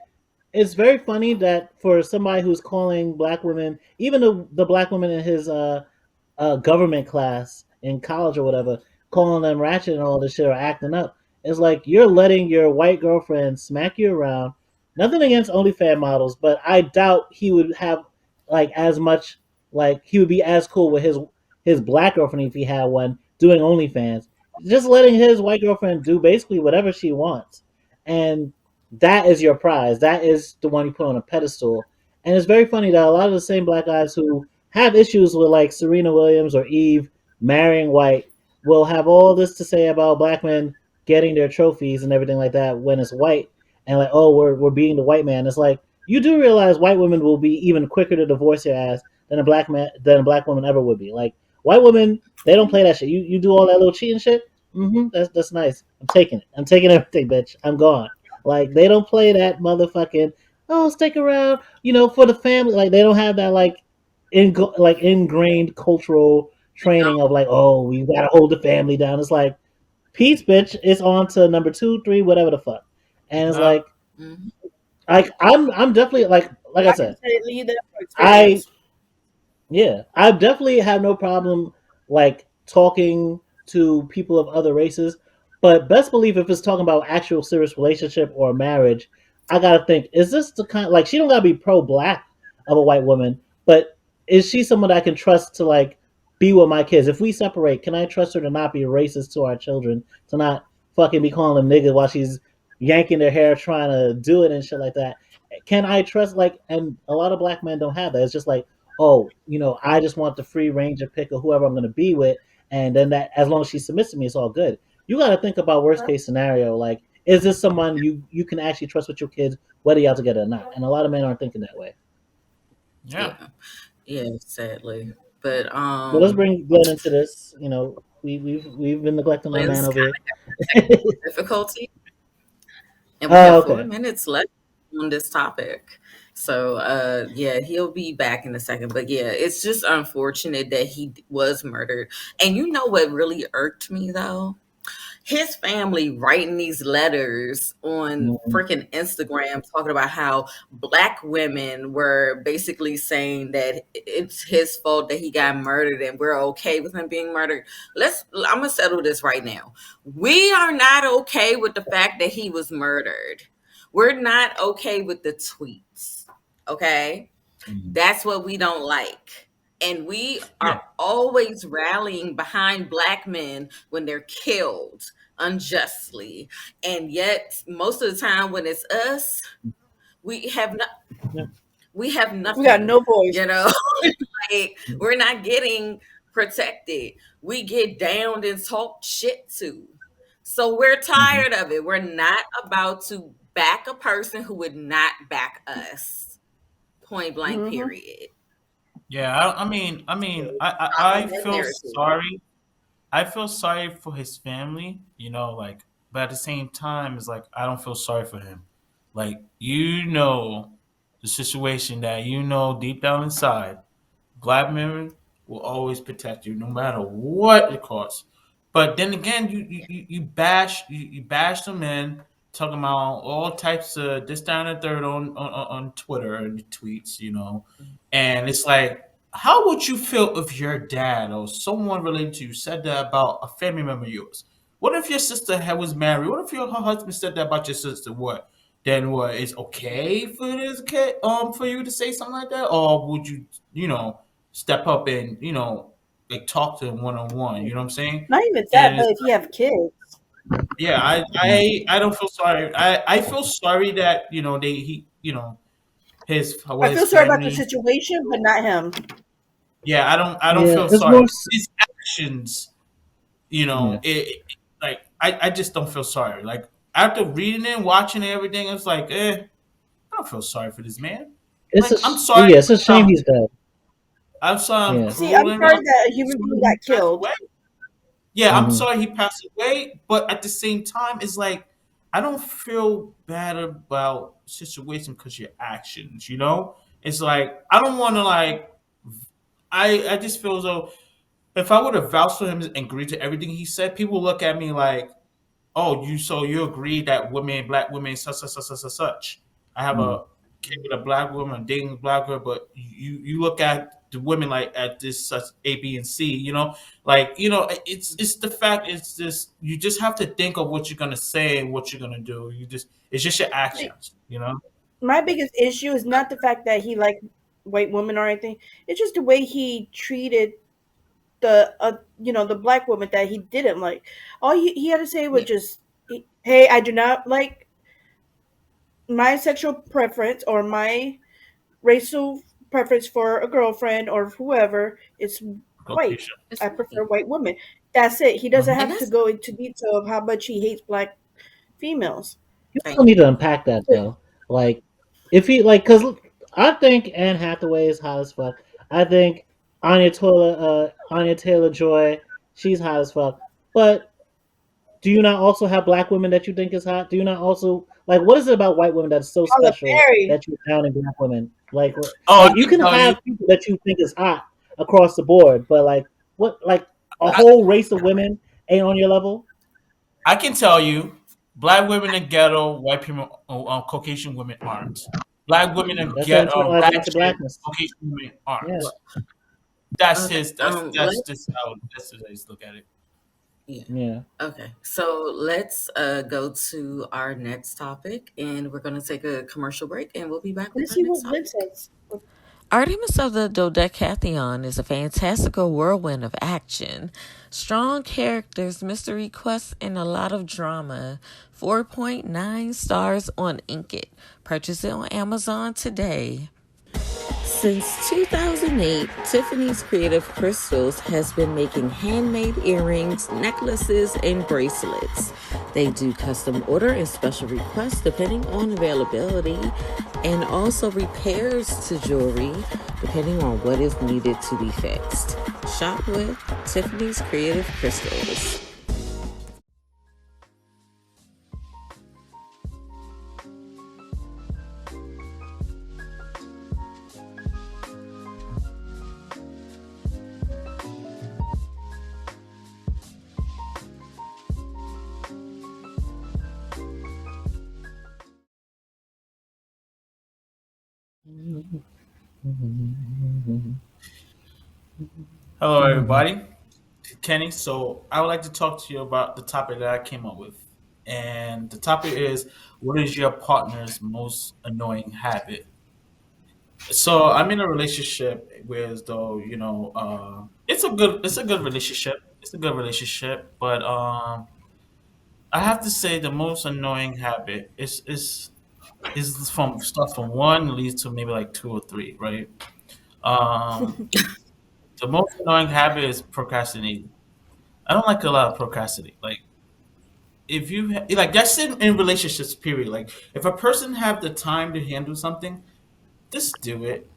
[SPEAKER 4] it's very funny that for somebody who's calling black women, even the black women in his government class in college or whatever, calling them ratchet and all this shit or acting up. It's like you're letting your white girlfriend smack you around. Nothing against OnlyFans models, but I doubt he would have like as much like he would be as cool with his black girlfriend if he had one doing OnlyFans. Just letting his white girlfriend do basically whatever she wants. And that is your prize. That is the one you put on a pedestal. And it's very funny that a lot of the same black guys who have issues with like Serena Williams or Eve marrying white will have all this to say about black men getting their trophies and everything like that when it's white and like oh we're beating the white man. It's like you do realize white women will be even quicker to divorce your ass than a black woman ever would be. Like white women, they don't play that shit. You do all that little cheating shit. That's nice. I'm taking it. I'm taking everything, bitch. I'm gone. Like they don't play that motherfucking oh stick around, for the family. Like they don't have that like ingrained cultural training of like, oh, we gotta hold the family down. It's like, peace, bitch. It's on to number 2, 3, whatever the fuck. And it's
[SPEAKER 6] that.
[SPEAKER 2] mhm.
[SPEAKER 4] like I'm definitely like I
[SPEAKER 3] I can
[SPEAKER 4] said,
[SPEAKER 3] say leave that for
[SPEAKER 4] I
[SPEAKER 3] experience.
[SPEAKER 4] yeah, I definitely have no problem like talking to people of other races, but best believe if it's talking about actual serious relationship or marriage, I gotta think: is this the kind like she don't gotta be pro black of a white woman, but is she someone that I can trust to like be with my kids? If we separate, can I trust her to not be racist to our children, to not fucking be calling them niggas while she's yanking their hair trying to do it and shit like that? Can I trust like? And a lot of black men don't have that. It's just like oh, I just want the free range of pick of whoever I'm going to be with, and then that as long as she submits to me, it's all good. You got to think about worst case scenario. Like, is this someone you can actually trust with your kids, whether y'all together or not? And a lot of men aren't thinking that way.
[SPEAKER 6] Yeah.
[SPEAKER 2] Yeah, yeah, sadly. But
[SPEAKER 4] But let's bring Glenn into this. We've been neglecting our man
[SPEAKER 2] Lynn's
[SPEAKER 4] over here.
[SPEAKER 2] difficulty, and we have
[SPEAKER 4] Oh,
[SPEAKER 2] four
[SPEAKER 4] okay.
[SPEAKER 2] minutes left on this topic. So yeah, he'll be back in a second. But yeah, it's just unfortunate that he was murdered. And you know what really irked me though? His family writing these letters on
[SPEAKER 4] Mhm.
[SPEAKER 2] freaking Instagram talking about how black women were basically saying that it's his fault that he got murdered and we're okay with him being murdered. I'm gonna settle this right now. We are not okay with the fact that he was murdered. We're not okay with the tweets. Okay?
[SPEAKER 4] Mhm.
[SPEAKER 2] That's what we don't like. And we
[SPEAKER 6] Yeah.
[SPEAKER 2] are always rallying behind black men when they're killed unjustly. And yet, most of the time when it's us, we have not
[SPEAKER 4] Yeah.
[SPEAKER 2] we have
[SPEAKER 3] We got
[SPEAKER 2] nothing,
[SPEAKER 3] no voice.
[SPEAKER 2] you know. Like we're not getting protected. We get downed and talked shit to. So we're
[SPEAKER 4] Mhm.
[SPEAKER 2] tired of it. We're not about to back a person who would not back us. Point blank,
[SPEAKER 3] Hmm.
[SPEAKER 2] period.
[SPEAKER 6] Yeah.
[SPEAKER 2] Stop
[SPEAKER 6] I
[SPEAKER 2] with that
[SPEAKER 6] feel
[SPEAKER 2] narrative.
[SPEAKER 6] sorry. I feel sorry for his family, like, but at the same time, it's like I don't feel sorry for him. Like, the situation that deep down inside, black men will always protect you no matter what it costs. But then again, you bash them in talking about all types of this down and third on Twitter and tweets, and it's like, how would you feel if your dad or someone related to you said that about a family member of yours? What if your sister was married? What if her husband said that about your sister? What? Then what? It's okay for this kid, for you to say something like that, or would you, step up and like talk to them one on one? You know what I'm saying?
[SPEAKER 3] Not even that,
[SPEAKER 6] And
[SPEAKER 3] but
[SPEAKER 6] it's
[SPEAKER 3] if you have kids,
[SPEAKER 6] yeah, I don't feel sorry. I feel sorry that
[SPEAKER 3] I feel
[SPEAKER 6] his
[SPEAKER 3] sorry about the
[SPEAKER 6] family.
[SPEAKER 3] situation, but not him.
[SPEAKER 6] Yeah, I don't
[SPEAKER 4] Yeah,
[SPEAKER 6] feel
[SPEAKER 4] it's
[SPEAKER 6] sorry.
[SPEAKER 4] more.
[SPEAKER 6] His actions,
[SPEAKER 4] Yeah,
[SPEAKER 6] like I just don't feel sorry. Like after reading it, watching it, everything, it's like, I don't feel sorry for this man. Like I'm sorry
[SPEAKER 4] yeah, it's a
[SPEAKER 6] for
[SPEAKER 4] shame
[SPEAKER 6] some.
[SPEAKER 4] he's dead.
[SPEAKER 6] I'm sorry I'm
[SPEAKER 4] Yeah.
[SPEAKER 3] See, I'm
[SPEAKER 6] cruel enough.
[SPEAKER 3] sorry that a
[SPEAKER 6] I'm
[SPEAKER 3] human
[SPEAKER 6] sorry
[SPEAKER 3] being
[SPEAKER 6] he
[SPEAKER 3] got
[SPEAKER 6] passed
[SPEAKER 3] killed.
[SPEAKER 6] away. Yeah, I'm
[SPEAKER 4] Hmm.
[SPEAKER 6] sorry he passed away, but at the same time, it's like I don't feel bad about situation because your actions. It's like I don't want to like. I just feel as though if I would have vouched for him and agreed to everything he said, people look at me like, "Oh, you agree that black women, such. I have
[SPEAKER 4] Mm.
[SPEAKER 6] a kid with a black woman, dating a black girl, but you look at the women like at this such A, B, and C. It's the fact. It's just you just have to think of what you're gonna say and what you're gonna do. It's just your
[SPEAKER 3] See,
[SPEAKER 6] actions.
[SPEAKER 3] my biggest issue is not the fact that he liked white women or anything. It's just the way he treated the black woman that he didn't like. All he had to say was
[SPEAKER 2] Yeah.
[SPEAKER 3] just, "Hey, I do not like my sexual preference or my racial preference for a girlfriend or whoever. It's white.
[SPEAKER 6] Location.
[SPEAKER 2] It's
[SPEAKER 3] I
[SPEAKER 2] right.
[SPEAKER 3] prefer white women." That's it. He doesn't
[SPEAKER 2] And
[SPEAKER 3] have to
[SPEAKER 2] that's
[SPEAKER 3] go into detail of how much he hates black females.
[SPEAKER 4] You
[SPEAKER 2] thank
[SPEAKER 4] still need
[SPEAKER 2] you.
[SPEAKER 4] to unpack that though. Like, if he like, cause I think Anne Hathaway is hot as fuck. I think Anya Taylor Joy, she's hot as fuck. But do you not also have black women that you think is hot? Do you not also like what is it about white women that's so
[SPEAKER 3] Halle
[SPEAKER 4] special
[SPEAKER 3] Berry.
[SPEAKER 4] that you're down in black women?
[SPEAKER 6] Oh, I
[SPEAKER 4] Like you
[SPEAKER 6] can
[SPEAKER 4] can
[SPEAKER 6] tell you.
[SPEAKER 4] have people that you think is hot across the board, but like a whole race of women ain't on your level.
[SPEAKER 6] I can tell you, black women in ghetto, white people, Caucasian women aren't. Black women in
[SPEAKER 4] That's that
[SPEAKER 6] ghetto,
[SPEAKER 4] internalized
[SPEAKER 6] ratchet,
[SPEAKER 4] anti-blackness.
[SPEAKER 6] Caucasian women
[SPEAKER 4] Yeah.
[SPEAKER 6] aren't. That's
[SPEAKER 2] Okay.
[SPEAKER 6] his. That's just how that's the way he's look at it.
[SPEAKER 2] Yeah.
[SPEAKER 4] Yeah.
[SPEAKER 2] Okay. So let's go to our next topic, and we're going to take a commercial break, and we'll be back with
[SPEAKER 3] Let's
[SPEAKER 2] our
[SPEAKER 3] see
[SPEAKER 2] next
[SPEAKER 3] what Lynn
[SPEAKER 2] topic.
[SPEAKER 3] says.
[SPEAKER 7] Artemis of the Dodecatheon is a fantastical whirlwind of action, strong characters, mystery quests, and a lot of drama. 4.9 stars on Inkit. Purchase it on Amazon today. Since 2008, Tiffany's Creative Crystals has been making handmade earrings, necklaces, and bracelets. They do custom order and special requests depending on availability, and also repairs to jewelry depending on what is needed to be fixed. Shop with Tiffany's Creative Crystals.
[SPEAKER 6] Hello, everybody. Kenny. So I would like to talk to you about the topic that I came up with, and the topic is, what is your partner's most annoying habit? So I'm in a relationship where, as though it's a good relationship. It's a good relationship, but I have to say the most annoying habit is from stuff from one leads to maybe like two or three, right? Um, the most annoying habit is procrastinating. I don't like a lot of procrastinating. Like if you like that's in relationships, period. Like if a person have the time to handle something, just do it.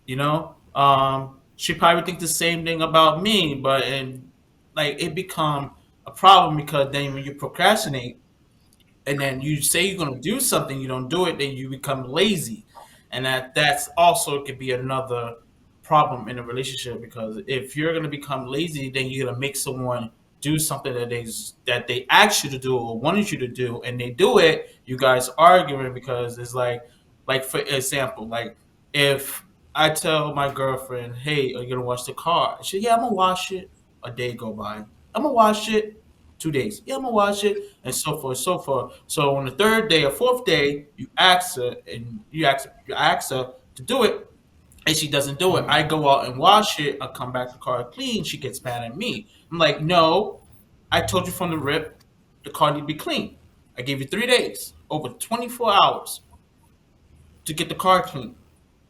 [SPEAKER 6] She probably think the same thing about me, but and like it become a problem because then when you procrastinate and then you say you're going to do something, you don't do it, then you become lazy, and that's also could be another problem in a relationship because if you're going to become lazy, then you're going to make someone do something that they asked you to do or wanted you to do, and they do it. You guys arguing because it's like for example, like if I tell my girlfriend, "Hey, are you gonna wash the car?" She, "Yeah, I'm gonna wash it." A day go by. I'm gonna wash it. 2 days. Yeah, I'm gonna watch it, and so forth, so forth. So on the third day or fourth day, you ask her to do it, and she doesn't do it. I go out and wash it. I come back, the car clean. She gets mad at me. I'm like, no, I told you from the rip, the car need to be clean. I gave you 3 days, over 24 hours to get the car clean.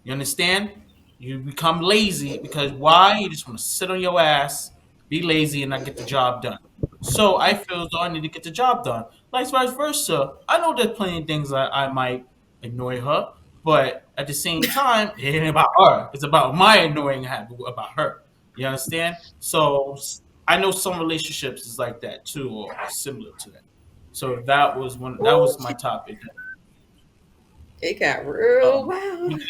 [SPEAKER 6] You understand? You become lazy because why? You just want to sit on your ass, be lazy, and not get the job done. So I feel as though I need to get the job done. Like vice versa. I know there's plenty of things I might annoy her, but at the same time, it ain't about her. It's about my annoying habit about her. You understand? So I know some relationships is like that too, or similar to that. So that was one. That
[SPEAKER 2] Ooh,
[SPEAKER 6] was my topic.
[SPEAKER 2] it got real
[SPEAKER 6] Um,
[SPEAKER 2] wild.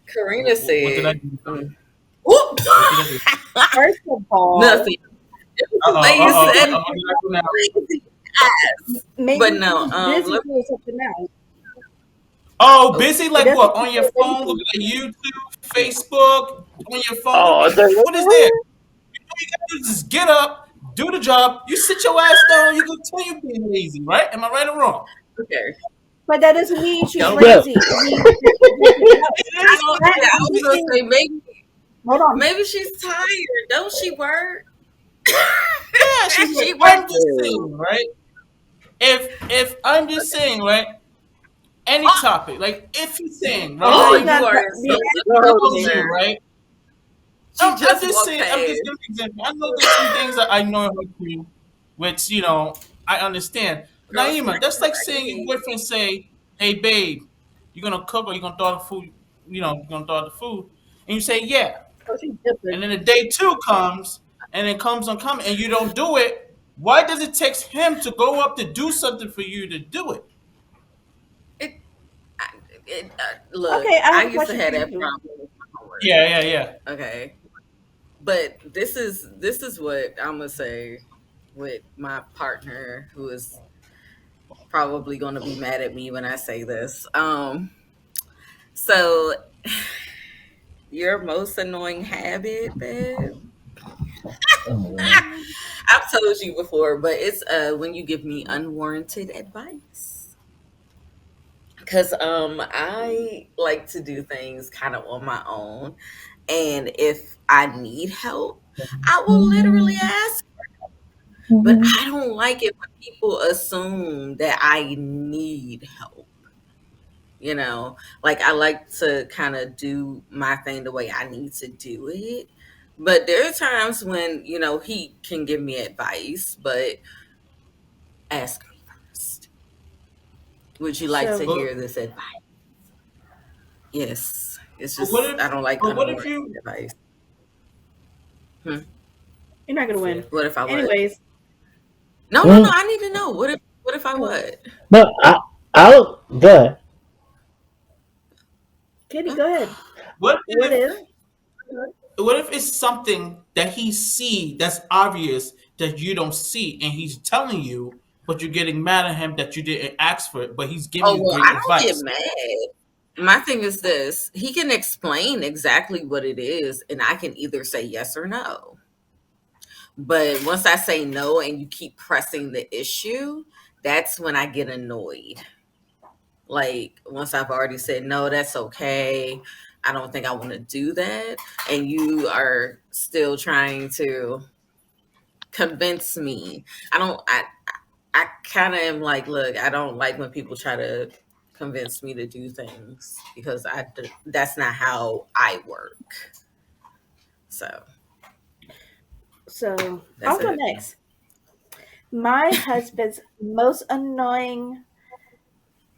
[SPEAKER 2] Karina
[SPEAKER 6] what did I
[SPEAKER 2] said,
[SPEAKER 6] do?
[SPEAKER 2] mm. Whoop.
[SPEAKER 6] What did I do?
[SPEAKER 3] First of all,
[SPEAKER 2] Nothing. It was
[SPEAKER 6] Uh
[SPEAKER 2] the way
[SPEAKER 6] oh.
[SPEAKER 2] you
[SPEAKER 6] Uh
[SPEAKER 2] said
[SPEAKER 6] oh. What did I do now?
[SPEAKER 2] crazy ass. But
[SPEAKER 3] maybe
[SPEAKER 2] no,
[SPEAKER 3] he's busy
[SPEAKER 2] let
[SPEAKER 3] doing something else.
[SPEAKER 6] Oh,
[SPEAKER 2] oh,
[SPEAKER 6] busy
[SPEAKER 3] It
[SPEAKER 6] like
[SPEAKER 3] doesn't
[SPEAKER 6] what? On your
[SPEAKER 3] feel
[SPEAKER 6] phone,
[SPEAKER 3] lazy.
[SPEAKER 6] looking at YouTube, Facebook, on your phone.
[SPEAKER 3] Oh,
[SPEAKER 6] What is there? All you gotta do is just get up, do the job. You sit your ass down. You continue being lazy, right? Am I right or wrong?
[SPEAKER 2] okay.
[SPEAKER 3] but that doesn't mean she's
[SPEAKER 2] Go.
[SPEAKER 4] Yeah.
[SPEAKER 3] lazy. It means that she doesn't know.
[SPEAKER 6] It is what
[SPEAKER 2] Yeah, I
[SPEAKER 6] it
[SPEAKER 2] was
[SPEAKER 6] is.
[SPEAKER 2] gonna say
[SPEAKER 3] That hold on.
[SPEAKER 2] maybe she's tired. Don't she work?
[SPEAKER 6] Yeah, she's like,
[SPEAKER 2] She
[SPEAKER 6] I'm
[SPEAKER 2] works
[SPEAKER 6] just
[SPEAKER 2] too.
[SPEAKER 6] saying, right? If I'm just saying, right? Any
[SPEAKER 2] Oh,
[SPEAKER 6] topic, like if he's saying, right?
[SPEAKER 2] oh,
[SPEAKER 3] She's
[SPEAKER 2] you
[SPEAKER 3] not
[SPEAKER 2] are
[SPEAKER 3] being
[SPEAKER 2] so
[SPEAKER 6] Tells you,
[SPEAKER 2] sir.
[SPEAKER 6] right?
[SPEAKER 2] She
[SPEAKER 6] I'm
[SPEAKER 2] just
[SPEAKER 6] just
[SPEAKER 2] walked
[SPEAKER 6] saying. I'm
[SPEAKER 2] past.
[SPEAKER 6] just giving an example. I know there's some things that I know her do, which I understand.
[SPEAKER 2] Girl,
[SPEAKER 6] Naima,
[SPEAKER 2] smack
[SPEAKER 6] that's
[SPEAKER 2] her
[SPEAKER 6] like
[SPEAKER 2] right in
[SPEAKER 6] saying
[SPEAKER 2] the
[SPEAKER 6] your
[SPEAKER 2] head.
[SPEAKER 6] boyfriend say, "Hey, babe, you gonna cook or you gonna thaw the food? You gonna thaw the food?" And you say, "Yeah."
[SPEAKER 3] oh, she's different.
[SPEAKER 6] And then the day two comes, and it comes on coming, and you don't do it. Why does it take him to go up to do something for you to do it?
[SPEAKER 2] It, I, look,
[SPEAKER 3] Okay, I
[SPEAKER 2] I
[SPEAKER 3] have a
[SPEAKER 2] used to
[SPEAKER 3] question
[SPEAKER 2] have
[SPEAKER 3] for
[SPEAKER 2] that
[SPEAKER 3] you.
[SPEAKER 2] problem with my homework.
[SPEAKER 6] Yeah, yeah, yeah.
[SPEAKER 2] Okay, but this is what I'm gonna say with my partner, who is probably gonna be mad at me when I say this. So your most annoying habit, babe. I've told you before, but it's when you give me unwarranted advice. Cause I like to do things kind of on my own. And if I need help, I will literally ask. But I don't like it when people assume that I need help. Like I like to kind of do my thing the way I need to do it. But there are times when, he can give me advice, but ask me first. Would you like to
[SPEAKER 3] So,
[SPEAKER 6] But
[SPEAKER 2] hear this advice? Yes. It's
[SPEAKER 6] but what
[SPEAKER 2] just,
[SPEAKER 6] if
[SPEAKER 2] I don't like
[SPEAKER 6] but what if
[SPEAKER 2] unwarranted
[SPEAKER 6] you
[SPEAKER 2] advice. Hmm.
[SPEAKER 3] you're not gonna win.
[SPEAKER 2] What if I would?
[SPEAKER 3] Anyways,
[SPEAKER 2] No, no, no.
[SPEAKER 4] Mm.
[SPEAKER 2] I need to know. What if I
[SPEAKER 3] oh,
[SPEAKER 2] would?
[SPEAKER 4] No, I'll go ahead.
[SPEAKER 3] Katie, go ahead.
[SPEAKER 6] what
[SPEAKER 3] What
[SPEAKER 6] if
[SPEAKER 3] if?
[SPEAKER 6] what if it's something that he see that's obvious that you don't see and he's telling you, but you're getting mad at him that you didn't ask for it, but he's giving
[SPEAKER 2] Oh,
[SPEAKER 6] you
[SPEAKER 2] well,
[SPEAKER 6] great
[SPEAKER 2] I don't get
[SPEAKER 6] advice.
[SPEAKER 2] mad. My thing is this: he can explain exactly what it is, and I can either say yes or no. But once I say no and you keep pressing the issue, that's when I get annoyed. Like, once I've already said no, that's okay. I don't think I want to do that. And you are still trying to convince me. I kind of am like, look, I don't like when people try to convince me to do things because that's not how I work. So
[SPEAKER 3] So
[SPEAKER 2] that's
[SPEAKER 3] I'll go
[SPEAKER 2] it.
[SPEAKER 3] next. My husband's most annoying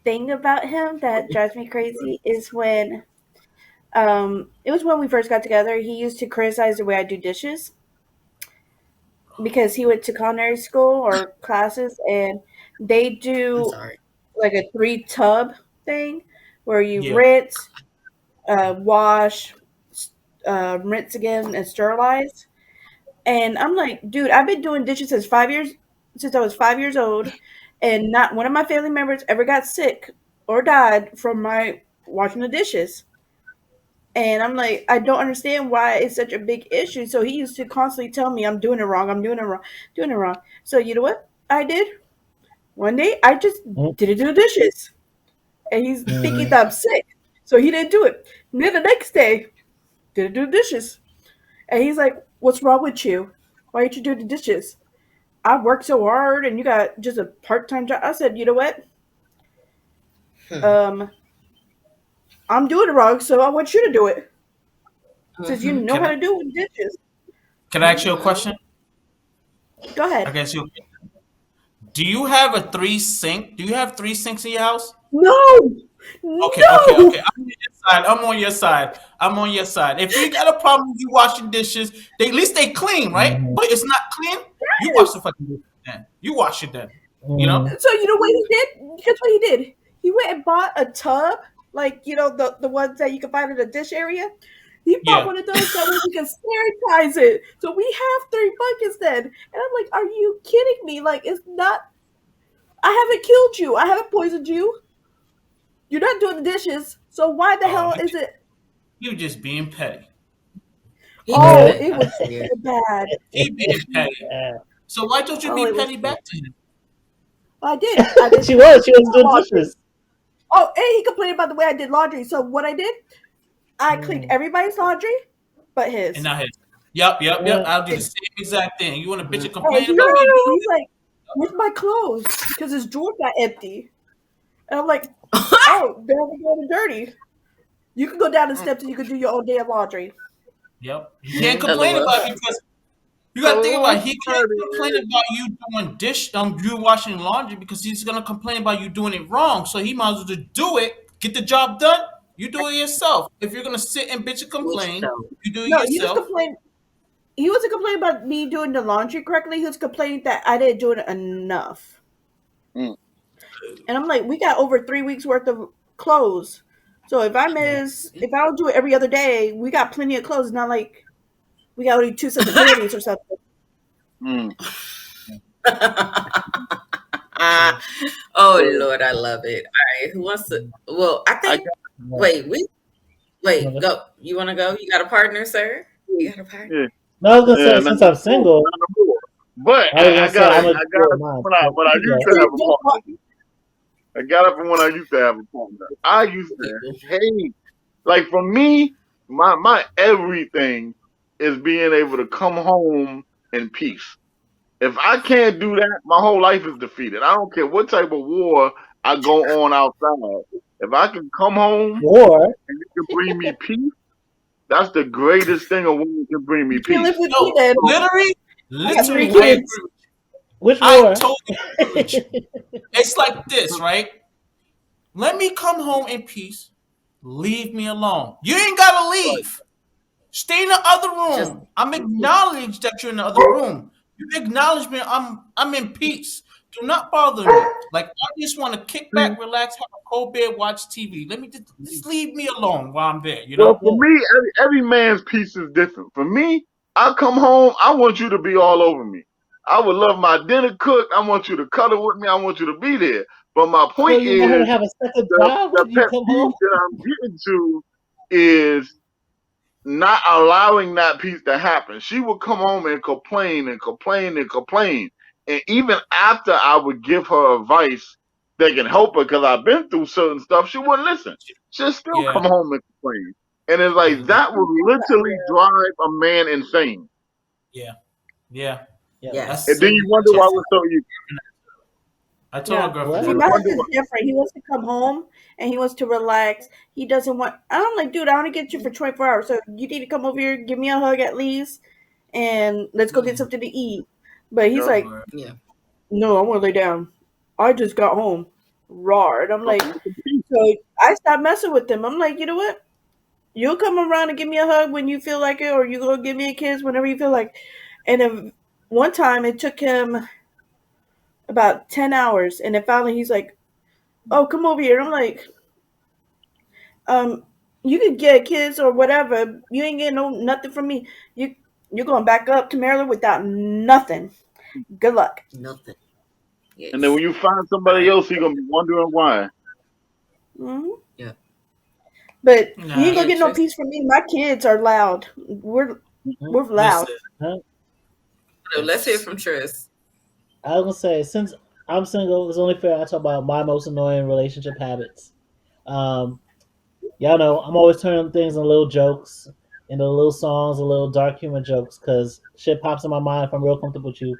[SPEAKER 3] thing about him that drives me crazy is when it was when we first got together. He used to criticize the way I do dishes because he went to culinary school or classes, and they
[SPEAKER 2] I'm
[SPEAKER 3] do
[SPEAKER 2] sorry.
[SPEAKER 3] like a 3 tub thing where you
[SPEAKER 6] Yeah.
[SPEAKER 3] rinse, wash, rinse again, and sterilize. And I'm like, dude, I've been doing dishes since I was 5 years old, and not one of my family members ever got sick or died from my washing the dishes. And I'm like, I don't understand why it's such a big issue. So he used to constantly tell me I'm doing it wrong, I'm doing it wrong, doing it wrong. So you know what I did? One day I just
[SPEAKER 4] Mm,
[SPEAKER 3] didn't do the dishes. And he's thinking
[SPEAKER 4] mm,
[SPEAKER 3] that I'm sick. So he didn't do it. And then the next day, didn't do the dishes. And he's like, what's wrong with you? Why didn't you do the dishes? I worked so hard and you got just a part time job. I said, you know what?
[SPEAKER 2] Hmm.
[SPEAKER 3] Um, I'm doing it wrong, so I want you to do it. Since you
[SPEAKER 2] Mm-hmm.
[SPEAKER 3] know
[SPEAKER 6] Can
[SPEAKER 3] how
[SPEAKER 6] I
[SPEAKER 3] to do dishes.
[SPEAKER 6] can I ask you a
[SPEAKER 2] Mm-hmm.
[SPEAKER 6] question?
[SPEAKER 3] Go
[SPEAKER 6] I
[SPEAKER 3] ahead.
[SPEAKER 6] guess you Do you have a three sink? Do you have three sinks in your house?
[SPEAKER 3] No!
[SPEAKER 6] Okay.
[SPEAKER 3] No.
[SPEAKER 6] I'm on your side. If you got a problem with you washing dishes, at least they clean, right?
[SPEAKER 4] Mhm.
[SPEAKER 6] But it's not clean. You wash the fucking dishes then. You wash it then. You know?
[SPEAKER 4] Mhm.
[SPEAKER 3] So you know what he did? Guess what he did? He went and bought a tub, like the ones that you can find in the dish area. He bought
[SPEAKER 6] Yeah.
[SPEAKER 3] one of those that way we can sanitize it. So we have 3 buckets then. And I'm like, are you kidding me? Like, it's not. I haven't killed you. I haven't poisoned you. You're not doing the dishes. So why the
[SPEAKER 6] Oh,
[SPEAKER 3] hell is it?
[SPEAKER 6] you just being petty.
[SPEAKER 2] He was
[SPEAKER 3] Oh,
[SPEAKER 2] petty.
[SPEAKER 3] it
[SPEAKER 2] I
[SPEAKER 3] was
[SPEAKER 2] swear.
[SPEAKER 3] so bad.
[SPEAKER 6] He being petty. So why don't you
[SPEAKER 3] Oh,
[SPEAKER 6] be
[SPEAKER 3] it was.
[SPEAKER 6] petty back to him?
[SPEAKER 3] I did. I did.
[SPEAKER 4] She was doing
[SPEAKER 3] Laundry.
[SPEAKER 4] dishes.
[SPEAKER 3] Oh, and he complained about the way I did laundry. So what I did, I cleaned everybody's laundry, but his.
[SPEAKER 6] And now his. Yep.
[SPEAKER 4] Yeah.
[SPEAKER 6] I'll do the same exact thing. You want to bitch and
[SPEAKER 3] And
[SPEAKER 6] complain about me doing
[SPEAKER 3] he's like, "Where's my clothes?" Because his drawer got empty. And I'm like, "Oh, they're going dirty. You can go down the steps and you can do your own damn laundry."
[SPEAKER 6] it? Yep. You can't
[SPEAKER 2] LOL.
[SPEAKER 6] complain about it because you got to think about it. He can't
[SPEAKER 5] Petty,
[SPEAKER 6] complain about you doing you washing laundry because he's gonna complain about you doing it wrong. So he might as well just do it, get the job done. You do it yourself. If you're gonna sit and bitch and complain, you do it
[SPEAKER 3] No, he was
[SPEAKER 6] yourself.
[SPEAKER 3] complaining. He wasn't complaining about me doing the laundry correctly. He was complaining that I didn't do it enough.
[SPEAKER 5] Mm.
[SPEAKER 3] And I'm like, we got over 3 weeks worth of clothes. So if I don't do it every other day, we got plenty of clothes. It's not like we got only 2 sets of panties or something.
[SPEAKER 5] Mm.
[SPEAKER 2] Oh Lord, I love it. All right, who wants to? Well, I think. Wait, go. You want to go? You got a partner, sir? You got a partner?
[SPEAKER 5] Yeah.
[SPEAKER 4] No, I was gonna
[SPEAKER 5] Yeah,
[SPEAKER 4] say since I'm single,
[SPEAKER 5] But
[SPEAKER 4] I was gonna
[SPEAKER 5] I
[SPEAKER 4] say
[SPEAKER 5] got
[SPEAKER 4] I'm
[SPEAKER 5] it.
[SPEAKER 4] a
[SPEAKER 5] I got it from when I used to have a partner. I got it from when I used to have a partner. I used to hate, like for me, my everything is being able to come home in peace. If I can't do that, my whole life is defeated. I don't care what type of war I go on outside. If I can come home
[SPEAKER 4] war.
[SPEAKER 5] and it can bring me peace, that's the greatest thing a woman can bring me
[SPEAKER 3] You can't live
[SPEAKER 5] peace.
[SPEAKER 3] with me
[SPEAKER 6] No,
[SPEAKER 3] then.
[SPEAKER 6] literally,
[SPEAKER 3] I got 3
[SPEAKER 6] I agree.
[SPEAKER 3] kids.
[SPEAKER 4] Which
[SPEAKER 6] I
[SPEAKER 4] war?
[SPEAKER 6] totally agree. It's like this, right? Let me come home in peace. Leave me alone. You ain't gotta leave. Stay in the other
[SPEAKER 2] Just
[SPEAKER 6] room. I'm acknowledged that you're in the other room. You acknowledge me. I'm in peace. Do not bother me. Like I just want to kick back, relax, have a cold bed, watch TV. Let me just leave me alone while I'm there. You
[SPEAKER 5] Well,
[SPEAKER 6] know?
[SPEAKER 5] for me, every man's piece is different. For me, I come home, I want you to be all over me. I would love my dinner cooked. I want you to cuddle with me. I want you to be there. But my
[SPEAKER 4] So
[SPEAKER 5] point
[SPEAKER 4] you want her to
[SPEAKER 5] is,
[SPEAKER 4] have a second
[SPEAKER 5] the,
[SPEAKER 4] job
[SPEAKER 5] the
[SPEAKER 4] when you
[SPEAKER 5] pet
[SPEAKER 4] come home?
[SPEAKER 5] peeve that I'm getting to is not allowing that piece to happen. She would come home and complain and complain and complain. And even after I would give her advice that can help her, because I've been through certain stuff, she wouldn't listen. She'll still
[SPEAKER 6] Yeah.
[SPEAKER 5] come home and complain. And it's like that would literally drive a man insane.
[SPEAKER 6] Yeah.
[SPEAKER 4] Yeah.
[SPEAKER 2] yes.
[SPEAKER 5] And then you wonder why we're so equal.
[SPEAKER 6] I told
[SPEAKER 3] Yeah.
[SPEAKER 6] my girlfriend.
[SPEAKER 3] See,
[SPEAKER 4] What?
[SPEAKER 3] my
[SPEAKER 5] Wonder
[SPEAKER 3] husband's different. He wants to come home and he wants to relax. He doesn't want. I'm like, dude, I want to get you for 24 hours. So you need to come over here, give me a hug at least, and let's go get something to eat. But he's
[SPEAKER 5] Yeah.
[SPEAKER 3] like,
[SPEAKER 2] Yeah.
[SPEAKER 3] no, I want to lay down. I just got home. Raw. And I'm like,
[SPEAKER 5] Come with the peace.
[SPEAKER 3] so I stopped messing with him. I'm like, you know what? You'll come around and give me a hug when you feel like it, or you go give me a kiss whenever you feel like. And then one time it took him about 10 hours, and then finally he's like, oh, come over here. And I'm like, you could get kids or whatever. You ain't getting nothing from me. You're going back up to Maryland without nothing. Good luck.
[SPEAKER 2] Nothing. Yes.
[SPEAKER 5] And then when you find somebody else, you're going to be wondering why.
[SPEAKER 3] Mm-hmm.
[SPEAKER 2] Yeah.
[SPEAKER 3] But
[SPEAKER 6] Nah.
[SPEAKER 3] you ain't gonna get no
[SPEAKER 2] Tryst.
[SPEAKER 3] peace from me. My kids are loud. We're loud.
[SPEAKER 6] Listen,
[SPEAKER 2] So let's hear from Tryst.
[SPEAKER 4] I was gonna say since I'm single, it's only fair I talk about my most annoying relationship habits. Y'all know I'm always turning things into little jokes, into little songs, and little dark humor jokes, because shit pops in my mind. If I'm real comfortable with you,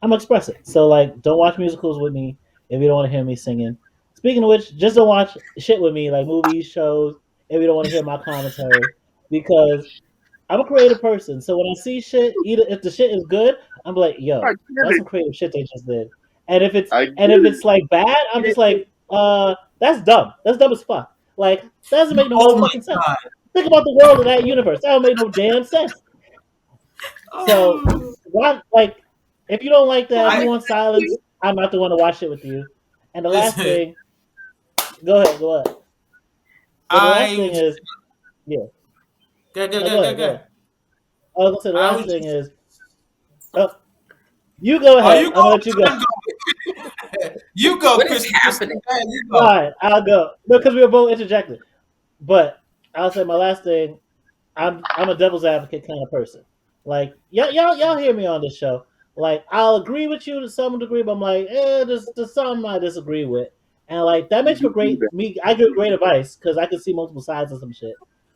[SPEAKER 4] I'm gonna express it. So like, don't watch musicals with me if you don't want to hear me singing. Speaking of which, just don't watch shit with me, like movies, shows, if you don't want to hear my commentary, because I'm a creative person. So when I see shit, either if the shit is good, I'm like,
[SPEAKER 5] I
[SPEAKER 4] yo,
[SPEAKER 5] get
[SPEAKER 4] that's
[SPEAKER 5] it.
[SPEAKER 4] some creative shit they just did. And if
[SPEAKER 5] I get
[SPEAKER 4] it's
[SPEAKER 5] it.
[SPEAKER 4] like bad, I'm just like, That's dumb. That's dumb as fuck. Like that doesn't make no
[SPEAKER 6] Oh my
[SPEAKER 4] motherfucking sense.
[SPEAKER 6] god.
[SPEAKER 4] Think about the world of that universe. That don't make no damn sense. So
[SPEAKER 6] Oh.
[SPEAKER 4] why like if you don't like that, if you
[SPEAKER 6] I
[SPEAKER 4] want silence, I'm not the one to watch it with you. And the last
[SPEAKER 6] listen.
[SPEAKER 4] thing, go ahead. So the last
[SPEAKER 6] I
[SPEAKER 4] thing is, yeah.
[SPEAKER 6] go go
[SPEAKER 4] No,
[SPEAKER 6] go
[SPEAKER 4] go
[SPEAKER 6] go
[SPEAKER 4] ahead. Go
[SPEAKER 6] go.
[SPEAKER 4] ahead. I was gonna say the
[SPEAKER 6] I
[SPEAKER 4] last
[SPEAKER 6] was
[SPEAKER 4] thing
[SPEAKER 6] just.
[SPEAKER 4] is, oh, you go
[SPEAKER 6] Oh,
[SPEAKER 4] ahead.
[SPEAKER 6] you
[SPEAKER 4] I'm gonna
[SPEAKER 6] go.
[SPEAKER 4] let you go.
[SPEAKER 6] I'm going. You go,
[SPEAKER 2] What is
[SPEAKER 6] Christian. Christian,
[SPEAKER 2] happening?
[SPEAKER 6] go ahead, you
[SPEAKER 4] All
[SPEAKER 6] go.
[SPEAKER 4] right, I'll go. No, because we were both interjected. But I'll say my last thing. I'm a devil's advocate kind of person. Like y'all hear me on this show. Like I'll agree with you to some degree, but I'm like, there's something I disagree with, and like that makes for great me. I give great advice because I can see multiple sides of some shit.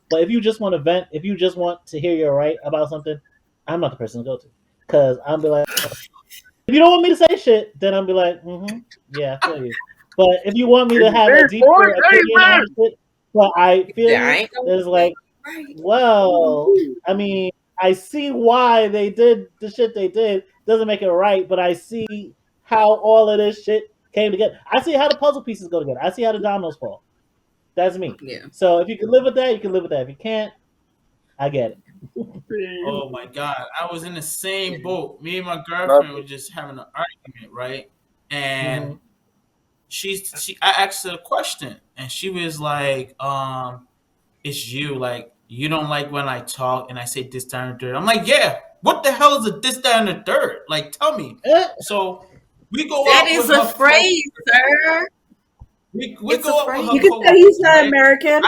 [SPEAKER 4] But if you just want to vent, if you just want to hear your right about something, I'm not the person to go to. Because I'm be like, if you don't want me to say shit, then I'll be like, yeah, I feel you. But if you want me to have a
[SPEAKER 5] Hey, boy,
[SPEAKER 4] deeper opinion on
[SPEAKER 5] amen.
[SPEAKER 4] the shit, but I feel
[SPEAKER 2] Yeah, I
[SPEAKER 4] you,
[SPEAKER 2] ain't gonna
[SPEAKER 4] then it's
[SPEAKER 2] say
[SPEAKER 4] like,
[SPEAKER 2] right.
[SPEAKER 4] well, I mean, I see why they did the shit they did. Doesn't make it right, but I see how all of this shit came together. I see how the puzzle pieces go together. I see how the dominoes fall. That's me.
[SPEAKER 2] Yeah.
[SPEAKER 4] So if you can live with that, you can live with that. If you can't, I get it.
[SPEAKER 6] Oh my god, I was in the same
[SPEAKER 2] Yeah.
[SPEAKER 6] boat. Me and my
[SPEAKER 5] Love
[SPEAKER 6] girlfriend were
[SPEAKER 5] it.
[SPEAKER 6] just having an argument, right?
[SPEAKER 4] Mm-hmm.
[SPEAKER 6] And I asked her a question, and she was like, it's you. Like, you don't like when I talk and I say this, that, and the third. I'm like, yeah. What the hell is a this, that, and the third? Like, tell me. So we go
[SPEAKER 2] That
[SPEAKER 6] out
[SPEAKER 2] is
[SPEAKER 6] with
[SPEAKER 2] a
[SPEAKER 6] her co.
[SPEAKER 2] phrase, sir.
[SPEAKER 6] We
[SPEAKER 2] It's a
[SPEAKER 6] go out with
[SPEAKER 3] You
[SPEAKER 6] her
[SPEAKER 2] phrase.
[SPEAKER 3] can say
[SPEAKER 6] coworkers,
[SPEAKER 3] he's not
[SPEAKER 6] right?
[SPEAKER 3] American.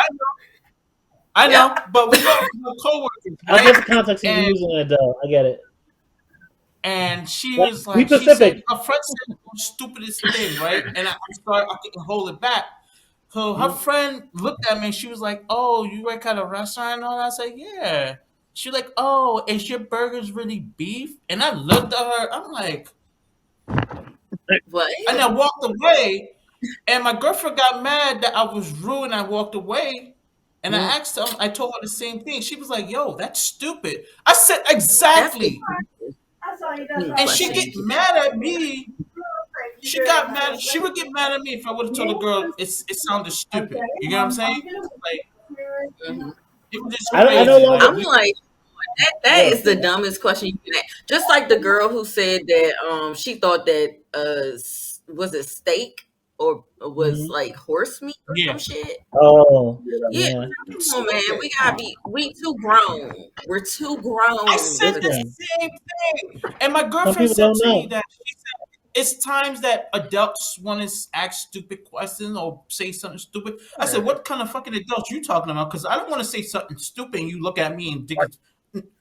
[SPEAKER 6] I
[SPEAKER 2] Yep.
[SPEAKER 6] know, but we go out with her coworkers,
[SPEAKER 4] I
[SPEAKER 6] right?
[SPEAKER 4] get the context he's
[SPEAKER 6] And
[SPEAKER 4] using it though. I get it.
[SPEAKER 6] she
[SPEAKER 4] But
[SPEAKER 6] was
[SPEAKER 4] be
[SPEAKER 6] like, she said,
[SPEAKER 4] specific.
[SPEAKER 6] her friend said the stupidest thing, right? And I'm sorry, I couldn't hold it back. So her
[SPEAKER 4] Mm-hmm.
[SPEAKER 6] friend looked at me and she was like, "Oh, you work at a restaurant?" And all that. I said, "Yeah." She was like, "Oh, is your burgers really beef?" And I looked at her. I'm like,
[SPEAKER 2] What?
[SPEAKER 6] and I walked away. And my girlfriend got mad that I was rude and I walked away. And I
[SPEAKER 4] Mm-hmm.
[SPEAKER 6] asked her, I told her the same thing. She was like, "Yo, that's stupid." I said,
[SPEAKER 2] That's the
[SPEAKER 6] "Exactly." And she get
[SPEAKER 2] question.
[SPEAKER 6] mad at me. She got mad. She would get mad at me if I would have told the girl it sounded stupid. You get what I'm saying? Like,
[SPEAKER 2] Mhm.
[SPEAKER 6] it was just
[SPEAKER 4] I no
[SPEAKER 6] crazy.
[SPEAKER 4] longer.
[SPEAKER 2] I'm
[SPEAKER 6] Like,
[SPEAKER 2] like, that
[SPEAKER 4] Go.
[SPEAKER 2] is the dumbest question you can ask. Just like the girl who said that she thought that was it steak or was
[SPEAKER 4] Mm-hmm.
[SPEAKER 2] like horse meat or
[SPEAKER 6] yeah,
[SPEAKER 2] some shit.
[SPEAKER 4] Oh,
[SPEAKER 2] Yeah,
[SPEAKER 4] yeah.
[SPEAKER 6] fucking
[SPEAKER 2] come on, man.
[SPEAKER 6] stupid.
[SPEAKER 2] We too grown. We're too
[SPEAKER 6] I
[SPEAKER 2] grown
[SPEAKER 6] said
[SPEAKER 2] for
[SPEAKER 6] the
[SPEAKER 2] that.
[SPEAKER 4] Listen,
[SPEAKER 6] same thing. And my
[SPEAKER 4] some
[SPEAKER 6] girlfriend
[SPEAKER 4] people
[SPEAKER 6] said
[SPEAKER 4] don't
[SPEAKER 6] to me
[SPEAKER 4] know.
[SPEAKER 6] that she said it's times that adults want to ask stupid questions or say something stupid. I said, what kind of fucking adults you talking about? Because I don't want to say something stupid and you look at me and think it's,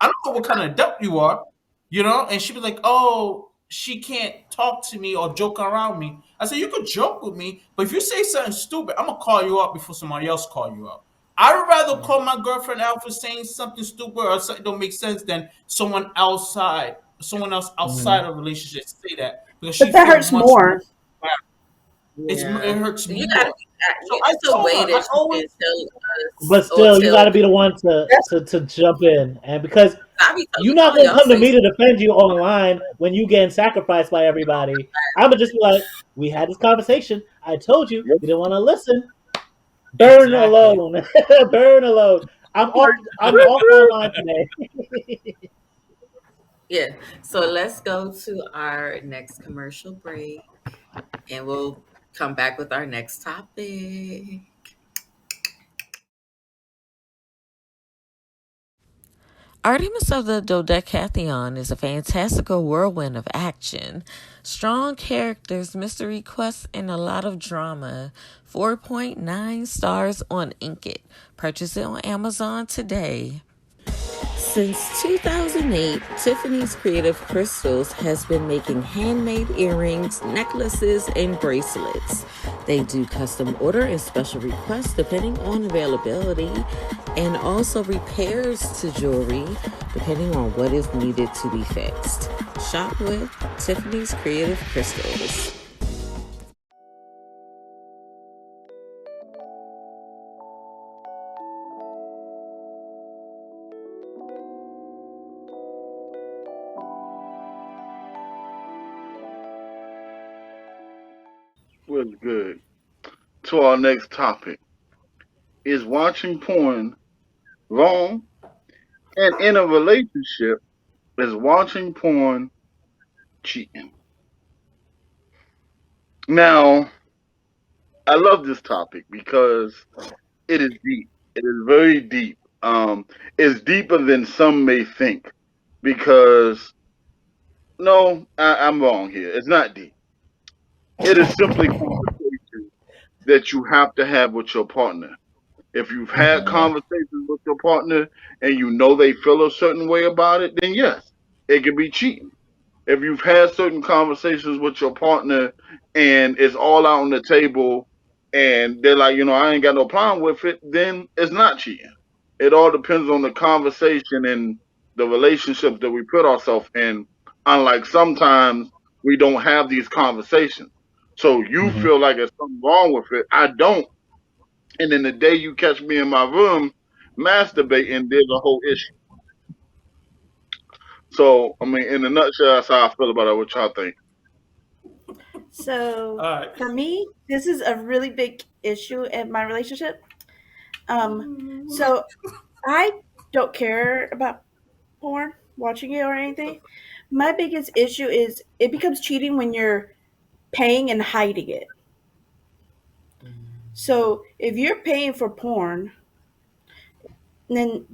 [SPEAKER 6] I don't know what kind of adult you are, you know? And she was like, oh, she can't talk to me or joke around me. I said, you could joke with me, but if you say something stupid, I'm going to call you out before somebody else call you out. I would rather
[SPEAKER 4] Yeah.
[SPEAKER 6] call my girlfriend out for saying something stupid or something don't make sense than someone else
[SPEAKER 4] Mm-hmm.
[SPEAKER 6] outside of a relationship say that because
[SPEAKER 3] But
[SPEAKER 6] she
[SPEAKER 3] that
[SPEAKER 6] feel
[SPEAKER 3] hurts
[SPEAKER 6] much more.
[SPEAKER 3] more.
[SPEAKER 6] It
[SPEAKER 2] Yeah,
[SPEAKER 6] hurts
[SPEAKER 2] you gotta.
[SPEAKER 6] more. So I
[SPEAKER 2] It's a
[SPEAKER 6] told
[SPEAKER 2] way
[SPEAKER 6] her, I
[SPEAKER 2] that you
[SPEAKER 6] always
[SPEAKER 2] can tell
[SPEAKER 4] But
[SPEAKER 2] us or
[SPEAKER 4] still, you got
[SPEAKER 2] tell
[SPEAKER 4] to be the
[SPEAKER 2] people.
[SPEAKER 4] one to jump in, and because
[SPEAKER 2] I be
[SPEAKER 4] you're not
[SPEAKER 2] telling
[SPEAKER 4] gonna
[SPEAKER 2] y'all
[SPEAKER 4] come to
[SPEAKER 2] say
[SPEAKER 4] me to defend you online when you getting sacrificed by everybody. I'm gonna just be like, we had this conversation. I told you
[SPEAKER 5] Yep.
[SPEAKER 4] you didn't want to listen. Burn
[SPEAKER 6] exactly.
[SPEAKER 4] alone. Burn alone. I'm off. I'm off online today.
[SPEAKER 2] yeah. So let's go to our next commercial break, and we'll come back with our next topic.
[SPEAKER 7] Artemis of the Dodecatheon is a fantastical whirlwind of action, strong characters, mystery quests, and a lot of drama. 4.9 stars on Inkit. Purchase it on Amazon today. Since 2008, Tiffany's Creative Crystals has been making handmade earrings, necklaces, and bracelets. They do custom order and special requests depending on availability, and also repairs to jewelry depending on what is needed to be fixed. Shop with Tiffany's Creative Crystals.
[SPEAKER 5] Was good. to our next topic. Is watching porn wrong? And in a relationship, is watching porn cheating? Now, I love this topic because it is deep. It is very deep. It's deeper than some may think. Because no, I'm wrong here. It's not deep. It is simply conversation that you have to have with your partner. If you've had
[SPEAKER 4] Yeah.
[SPEAKER 5] conversations with your partner and you know they feel a certain way about it, then yes, it could be cheating. If you've had certain conversations with your partner and it's all out on the table and they're like, I ain't got no problem with it, then it's not cheating. It all depends on the conversation and the relationships that we put ourselves in. Unlike sometimes we don't have these conversations. So you
[SPEAKER 4] Hmm.
[SPEAKER 5] feel like there's something wrong with it. I don't. And then the day you catch me in my room masturbating, there's a whole issue. So, I mean, in a nutshell, that's how I feel about it. What y'all think?
[SPEAKER 3] So
[SPEAKER 6] All right.
[SPEAKER 3] for me, this is a really big issue in my relationship. So I don't care about porn, watching it or anything. My biggest issue is it becomes cheating when you're paying and hiding it. So if you're paying for porn, then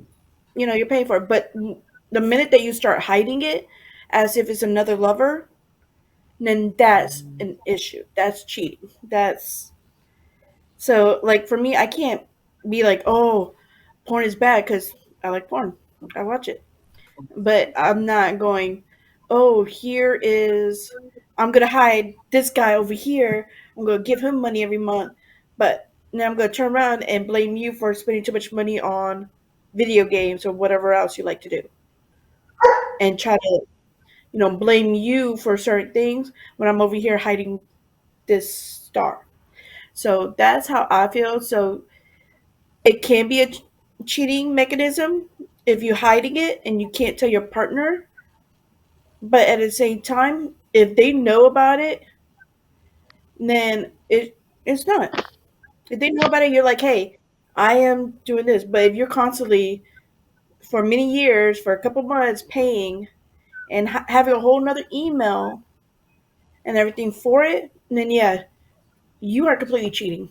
[SPEAKER 3] you're paying for it. But the minute that you start hiding it, as if it's another lover, then that's an issue. That's cheating. That's so like for me, I can't be like, oh, porn is bad because I like porn. I watch it, but I'm not going. Oh, here is I'm gonna hide this guy over here. I'm gonna give him money every month, but now I'm gonna turn around and blame you for spending too much money on video games or whatever else you like to do, and try to blame you for certain things when I'm over here hiding this star. So that's how I feel. So it can be a cheating mechanism if you're hiding it and you can't tell your partner. But at the same time, if they know about it, then it's not. If they know about it, you're like, hey, I am doing this. But if you're constantly for many years, for a couple months, paying and having a whole nother email and everything for it, then yeah, you are completely cheating.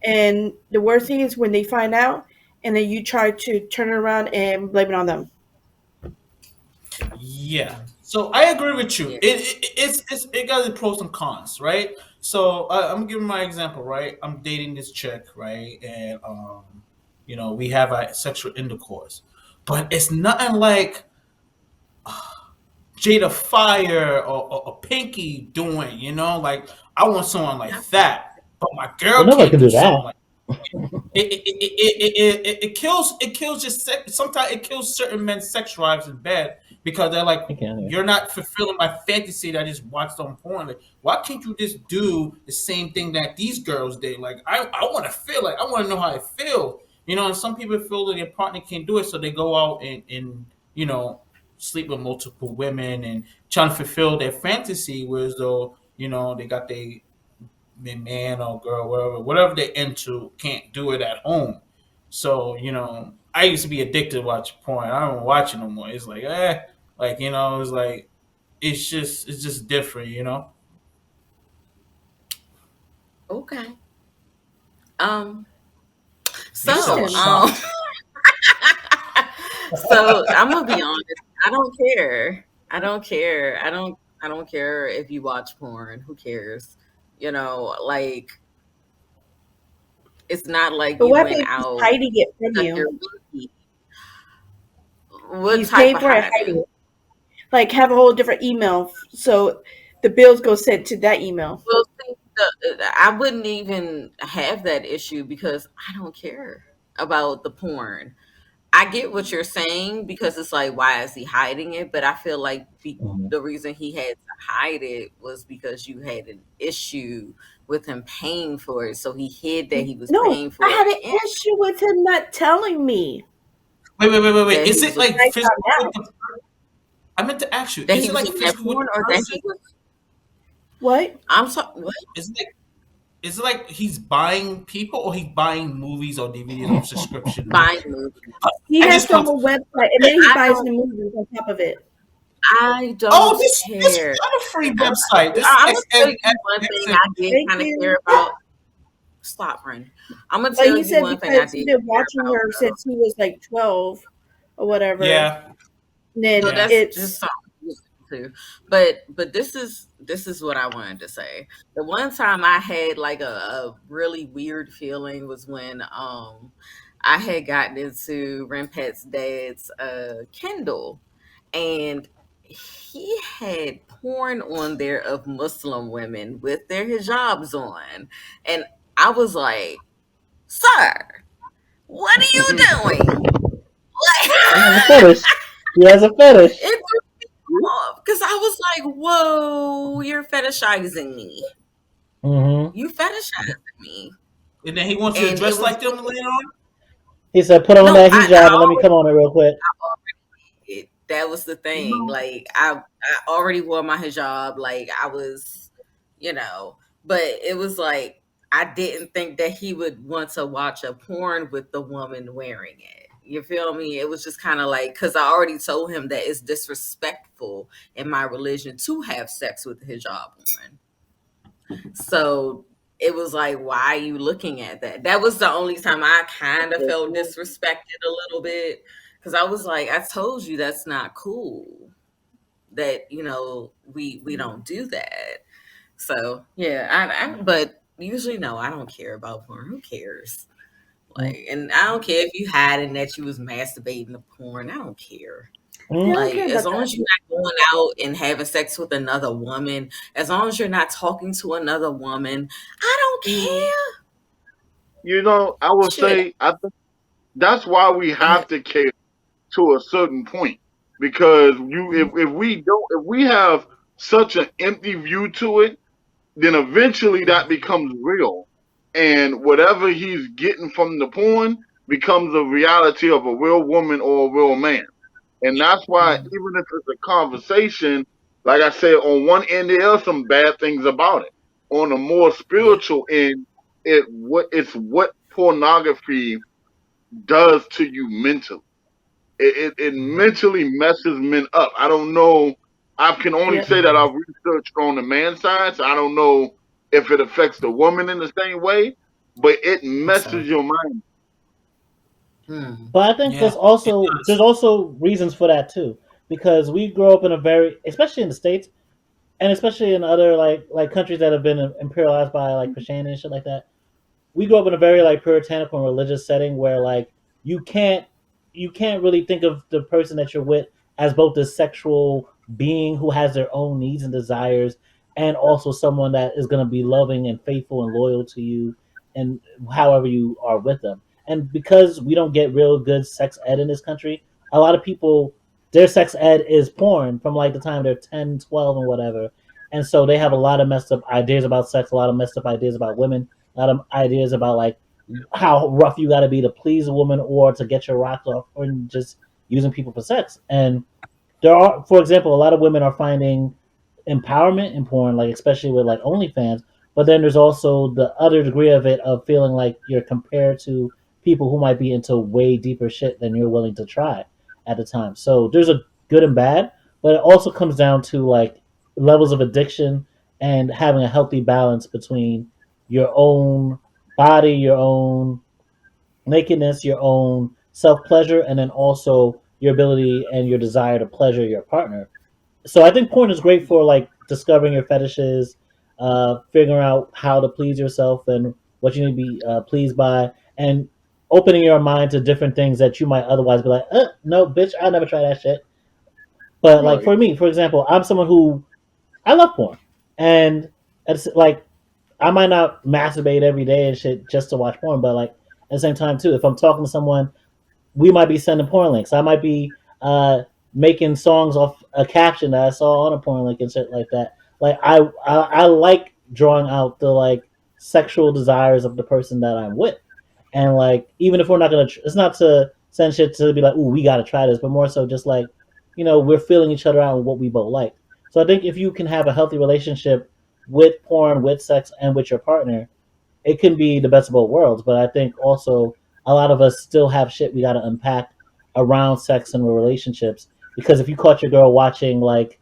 [SPEAKER 3] And the worst thing is when they find out and then you try to turn it around and blame it on them.
[SPEAKER 6] Yeah. So I agree with you.
[SPEAKER 2] Yeah.
[SPEAKER 6] It got its pros and cons, right? So I'm giving my example, right? I'm dating this chick, right, and we have a sexual intercourse, but it's nothing like Jada Fire or Pinky doing, like I want someone like that, but my
[SPEAKER 4] Well,
[SPEAKER 6] girl
[SPEAKER 4] nobody
[SPEAKER 6] can't
[SPEAKER 4] can
[SPEAKER 6] do
[SPEAKER 4] do
[SPEAKER 6] something
[SPEAKER 4] that.
[SPEAKER 6] like it kills just sometimes it kills certain men's sex drives in bed because they're like,
[SPEAKER 4] I can. Yeah.
[SPEAKER 6] you're not fulfilling my fantasy that I just watched on porn. Like, why can't you just do the same thing that these girls did? Like, I want to feel like I want to know how I feel. And some people feel that their partner can't do it, so they go out and you know sleep with multiple women and trying to fulfill their fantasy, whereas though they got their man or girl, whatever they're into, can't do it at home. So I used to be addicted to watch porn. I don't watch it no more. It's like it's like it's just different.
[SPEAKER 2] Okay. Um.
[SPEAKER 6] You sound
[SPEAKER 2] So,
[SPEAKER 3] Christian,
[SPEAKER 6] shocked.
[SPEAKER 2] so I'm gonna be honest. I don't care. I don't care. I don't care if you watch porn. Who cares? Like it's not like
[SPEAKER 3] but
[SPEAKER 2] you
[SPEAKER 3] what
[SPEAKER 2] went
[SPEAKER 3] if he's
[SPEAKER 2] out,
[SPEAKER 3] hiding it from
[SPEAKER 2] stuck your
[SPEAKER 3] you?
[SPEAKER 2] monkey. What
[SPEAKER 3] He's
[SPEAKER 2] type
[SPEAKER 3] paying
[SPEAKER 2] of
[SPEAKER 3] for it, hiding
[SPEAKER 2] hiding?
[SPEAKER 3] it. Like have a whole different email so the bills go sent to that email.
[SPEAKER 2] Well, see, I wouldn't even have that issue because I don't care about the porn. I get what you're saying because it's like, why is he hiding it? But I feel like
[SPEAKER 4] Mhm.
[SPEAKER 2] the reason he had to hide it was because you had an issue with him paying for it. So he hid that he was
[SPEAKER 3] No,
[SPEAKER 2] paying
[SPEAKER 3] I
[SPEAKER 2] for
[SPEAKER 3] had
[SPEAKER 2] it
[SPEAKER 3] an
[SPEAKER 2] and
[SPEAKER 3] issue with him not telling me.
[SPEAKER 6] Wait.
[SPEAKER 2] that he
[SPEAKER 6] Is
[SPEAKER 2] was
[SPEAKER 6] it
[SPEAKER 2] looking,
[SPEAKER 6] like
[SPEAKER 3] I found
[SPEAKER 6] physical with
[SPEAKER 3] out.
[SPEAKER 6] the? I meant to ask you.
[SPEAKER 2] that
[SPEAKER 6] Is
[SPEAKER 2] he
[SPEAKER 6] it
[SPEAKER 2] was
[SPEAKER 6] like
[SPEAKER 2] looking at
[SPEAKER 6] physical with
[SPEAKER 2] porn
[SPEAKER 6] the
[SPEAKER 2] or that he
[SPEAKER 6] person?
[SPEAKER 2] was.
[SPEAKER 3] What?
[SPEAKER 2] I'm sorry. What?
[SPEAKER 6] Is it like is it like he's buying people or he's buying movies or DVDs or subscription?
[SPEAKER 2] Buying movies.
[SPEAKER 3] He
[SPEAKER 6] I
[SPEAKER 3] has
[SPEAKER 6] just
[SPEAKER 3] some
[SPEAKER 6] want.
[SPEAKER 3] website, and then he
[SPEAKER 2] I
[SPEAKER 3] buys
[SPEAKER 2] don't.
[SPEAKER 3] the movies on top of it.
[SPEAKER 2] I
[SPEAKER 6] Oh,
[SPEAKER 2] don't
[SPEAKER 6] this
[SPEAKER 2] care.
[SPEAKER 6] other free website. This
[SPEAKER 2] I'm gonna tell
[SPEAKER 6] X
[SPEAKER 2] you one thing
[SPEAKER 6] X.
[SPEAKER 2] I did
[SPEAKER 3] Thank
[SPEAKER 2] kind of care
[SPEAKER 3] you.
[SPEAKER 2] about. Stop, friend. I'm gonna
[SPEAKER 3] But
[SPEAKER 2] tell
[SPEAKER 3] he
[SPEAKER 2] you
[SPEAKER 3] said
[SPEAKER 2] one thing I
[SPEAKER 3] because he's
[SPEAKER 2] did
[SPEAKER 3] been
[SPEAKER 2] care
[SPEAKER 3] watching
[SPEAKER 2] about
[SPEAKER 3] her
[SPEAKER 2] though.
[SPEAKER 3] since he was like 12 or whatever.
[SPEAKER 6] Yeah,
[SPEAKER 3] And then
[SPEAKER 2] So
[SPEAKER 6] yeah.
[SPEAKER 2] that's just
[SPEAKER 3] it's
[SPEAKER 2] something to listen to. But this is what I wanted to say. The one time I had like a really weird feeling was when I had gotten into Rempet's dad's Kindle, and he had porn on there of Muslim women with their hijabs on. And I was like, sir, what are you doing?
[SPEAKER 4] He has a
[SPEAKER 2] Like,
[SPEAKER 4] fetish. He has a fetish.
[SPEAKER 2] it off because I was like, "Whoa, you're fetishizing me.
[SPEAKER 4] Mm-hmm.
[SPEAKER 2] You fetishizing me."
[SPEAKER 6] And then he wants you to
[SPEAKER 2] And it
[SPEAKER 6] dress
[SPEAKER 2] was
[SPEAKER 6] like them later on.
[SPEAKER 4] He said, "Put on
[SPEAKER 2] no,
[SPEAKER 4] that hijab and let me come on it real quick."
[SPEAKER 2] that was the thing.
[SPEAKER 6] No.
[SPEAKER 2] Like I already wore my hijab. Like I was, but it was like I didn't think that he would want to watch a porn with the woman wearing it. You feel me? It was just kind of like because I already told him that it's disrespectful in my religion to have sex with the hijab on. So it was like, why are you looking at that? That was the only time I kind of felt disrespected a little bit because I was like, I told you that's not cool. That we don't do that. So yeah, but usually no, I don't care about porn. Who cares? Like, and I don't care if you had and that you was masturbating to porn. I don't care.
[SPEAKER 3] yeah, I
[SPEAKER 4] Mm-hmm.
[SPEAKER 3] don't
[SPEAKER 2] Like,
[SPEAKER 3] care
[SPEAKER 2] as
[SPEAKER 3] about
[SPEAKER 2] long
[SPEAKER 3] that.
[SPEAKER 2] as you're not going out and having sex with another woman, as long as you're not talking to another woman, I don't
[SPEAKER 3] Mhm.
[SPEAKER 2] care.
[SPEAKER 5] I would
[SPEAKER 2] Shit.
[SPEAKER 5] say I think that's why we
[SPEAKER 2] Go ahead.
[SPEAKER 5] have to care to a certain point because if we have such an empty view to it, then eventually that becomes real, and whatever he's getting from the porn becomes a reality of a real woman or a real man. And that's why
[SPEAKER 2] Mhm.
[SPEAKER 5] even if it's a conversation, like I said, on one end there are some bad things about it. On a more
[SPEAKER 2] Yeah.
[SPEAKER 5] spiritual end, it's what pornography does to you mentally. It
[SPEAKER 2] Mhm.
[SPEAKER 5] mentally messes men up. I don't know. I can only
[SPEAKER 3] Yep.
[SPEAKER 5] say that
[SPEAKER 2] Mhm.
[SPEAKER 5] I've researched on the man side, so I don't know if it affects the woman in the same way, but it
[SPEAKER 2] So,
[SPEAKER 5] messes your mind.
[SPEAKER 2] hmm.
[SPEAKER 4] But I think
[SPEAKER 6] Yeah, it
[SPEAKER 4] there's
[SPEAKER 6] does.
[SPEAKER 4] also reasons for that too, because we grow up in a very, especially in the states, and especially in other like countries that have been imperialized by like Christianity and shit like that. We grew up in a very like puritanical and religious setting where like you can't you can't really think of the person that you're with as both a sexual being who has their own needs and desires and also someone that is going to be loving and faithful and loyal to you and however you are with them. And because we don't get real good sex ed in this country, a lot of people their sex ed is porn from like the time they're 10, 12, and whatever. And so they have a lot of messed up ideas about sex, a lot of messed up ideas about women, a lot of ideas about like how rough you got to be to please a woman or to get your rocks off or just using people for sex. And there are, for example, a lot of women are finding empowerment in porn, like especially with like OnlyFans. But then there's also the other degree of it of feeling like you're compared to people who might be into way deeper shit than you're willing to try at the time. So there's a good and bad, but it also comes down to like levels of addiction and having a healthy balance between your own body, your own nakedness, your own self pleasure, and then also your ability and your desire to pleasure your partner. So I think porn is great for like discovering your fetishes, figuring out how to please yourself and what you need to be pleased by, and opening your mind to different things that you might otherwise be like, no, bitch, I'll never try that shit. But like
[SPEAKER 5] Right.
[SPEAKER 4] for me, for example, I'm someone who I love porn, and it's like I might not masturbate every day and shit just to watch porn, but like at the same time too, if I'm talking to someone, we might be sending porn links. I might be making songs off a caption that I saw on a porn link and shit like that. Like I like drawing out the like sexual desires of the person that I'm with, and like even if we're not gonna, it's not to send shit to be like, ooh, we gotta try this, but more so just like we're feeling each other out and what we both like. So I think if you can have a healthy relationship with porn, with sex, and with your partner, it can be the best of both worlds. But I think also a lot of us still have shit we got to unpack around sex and relationships. Because if you caught your girl watching like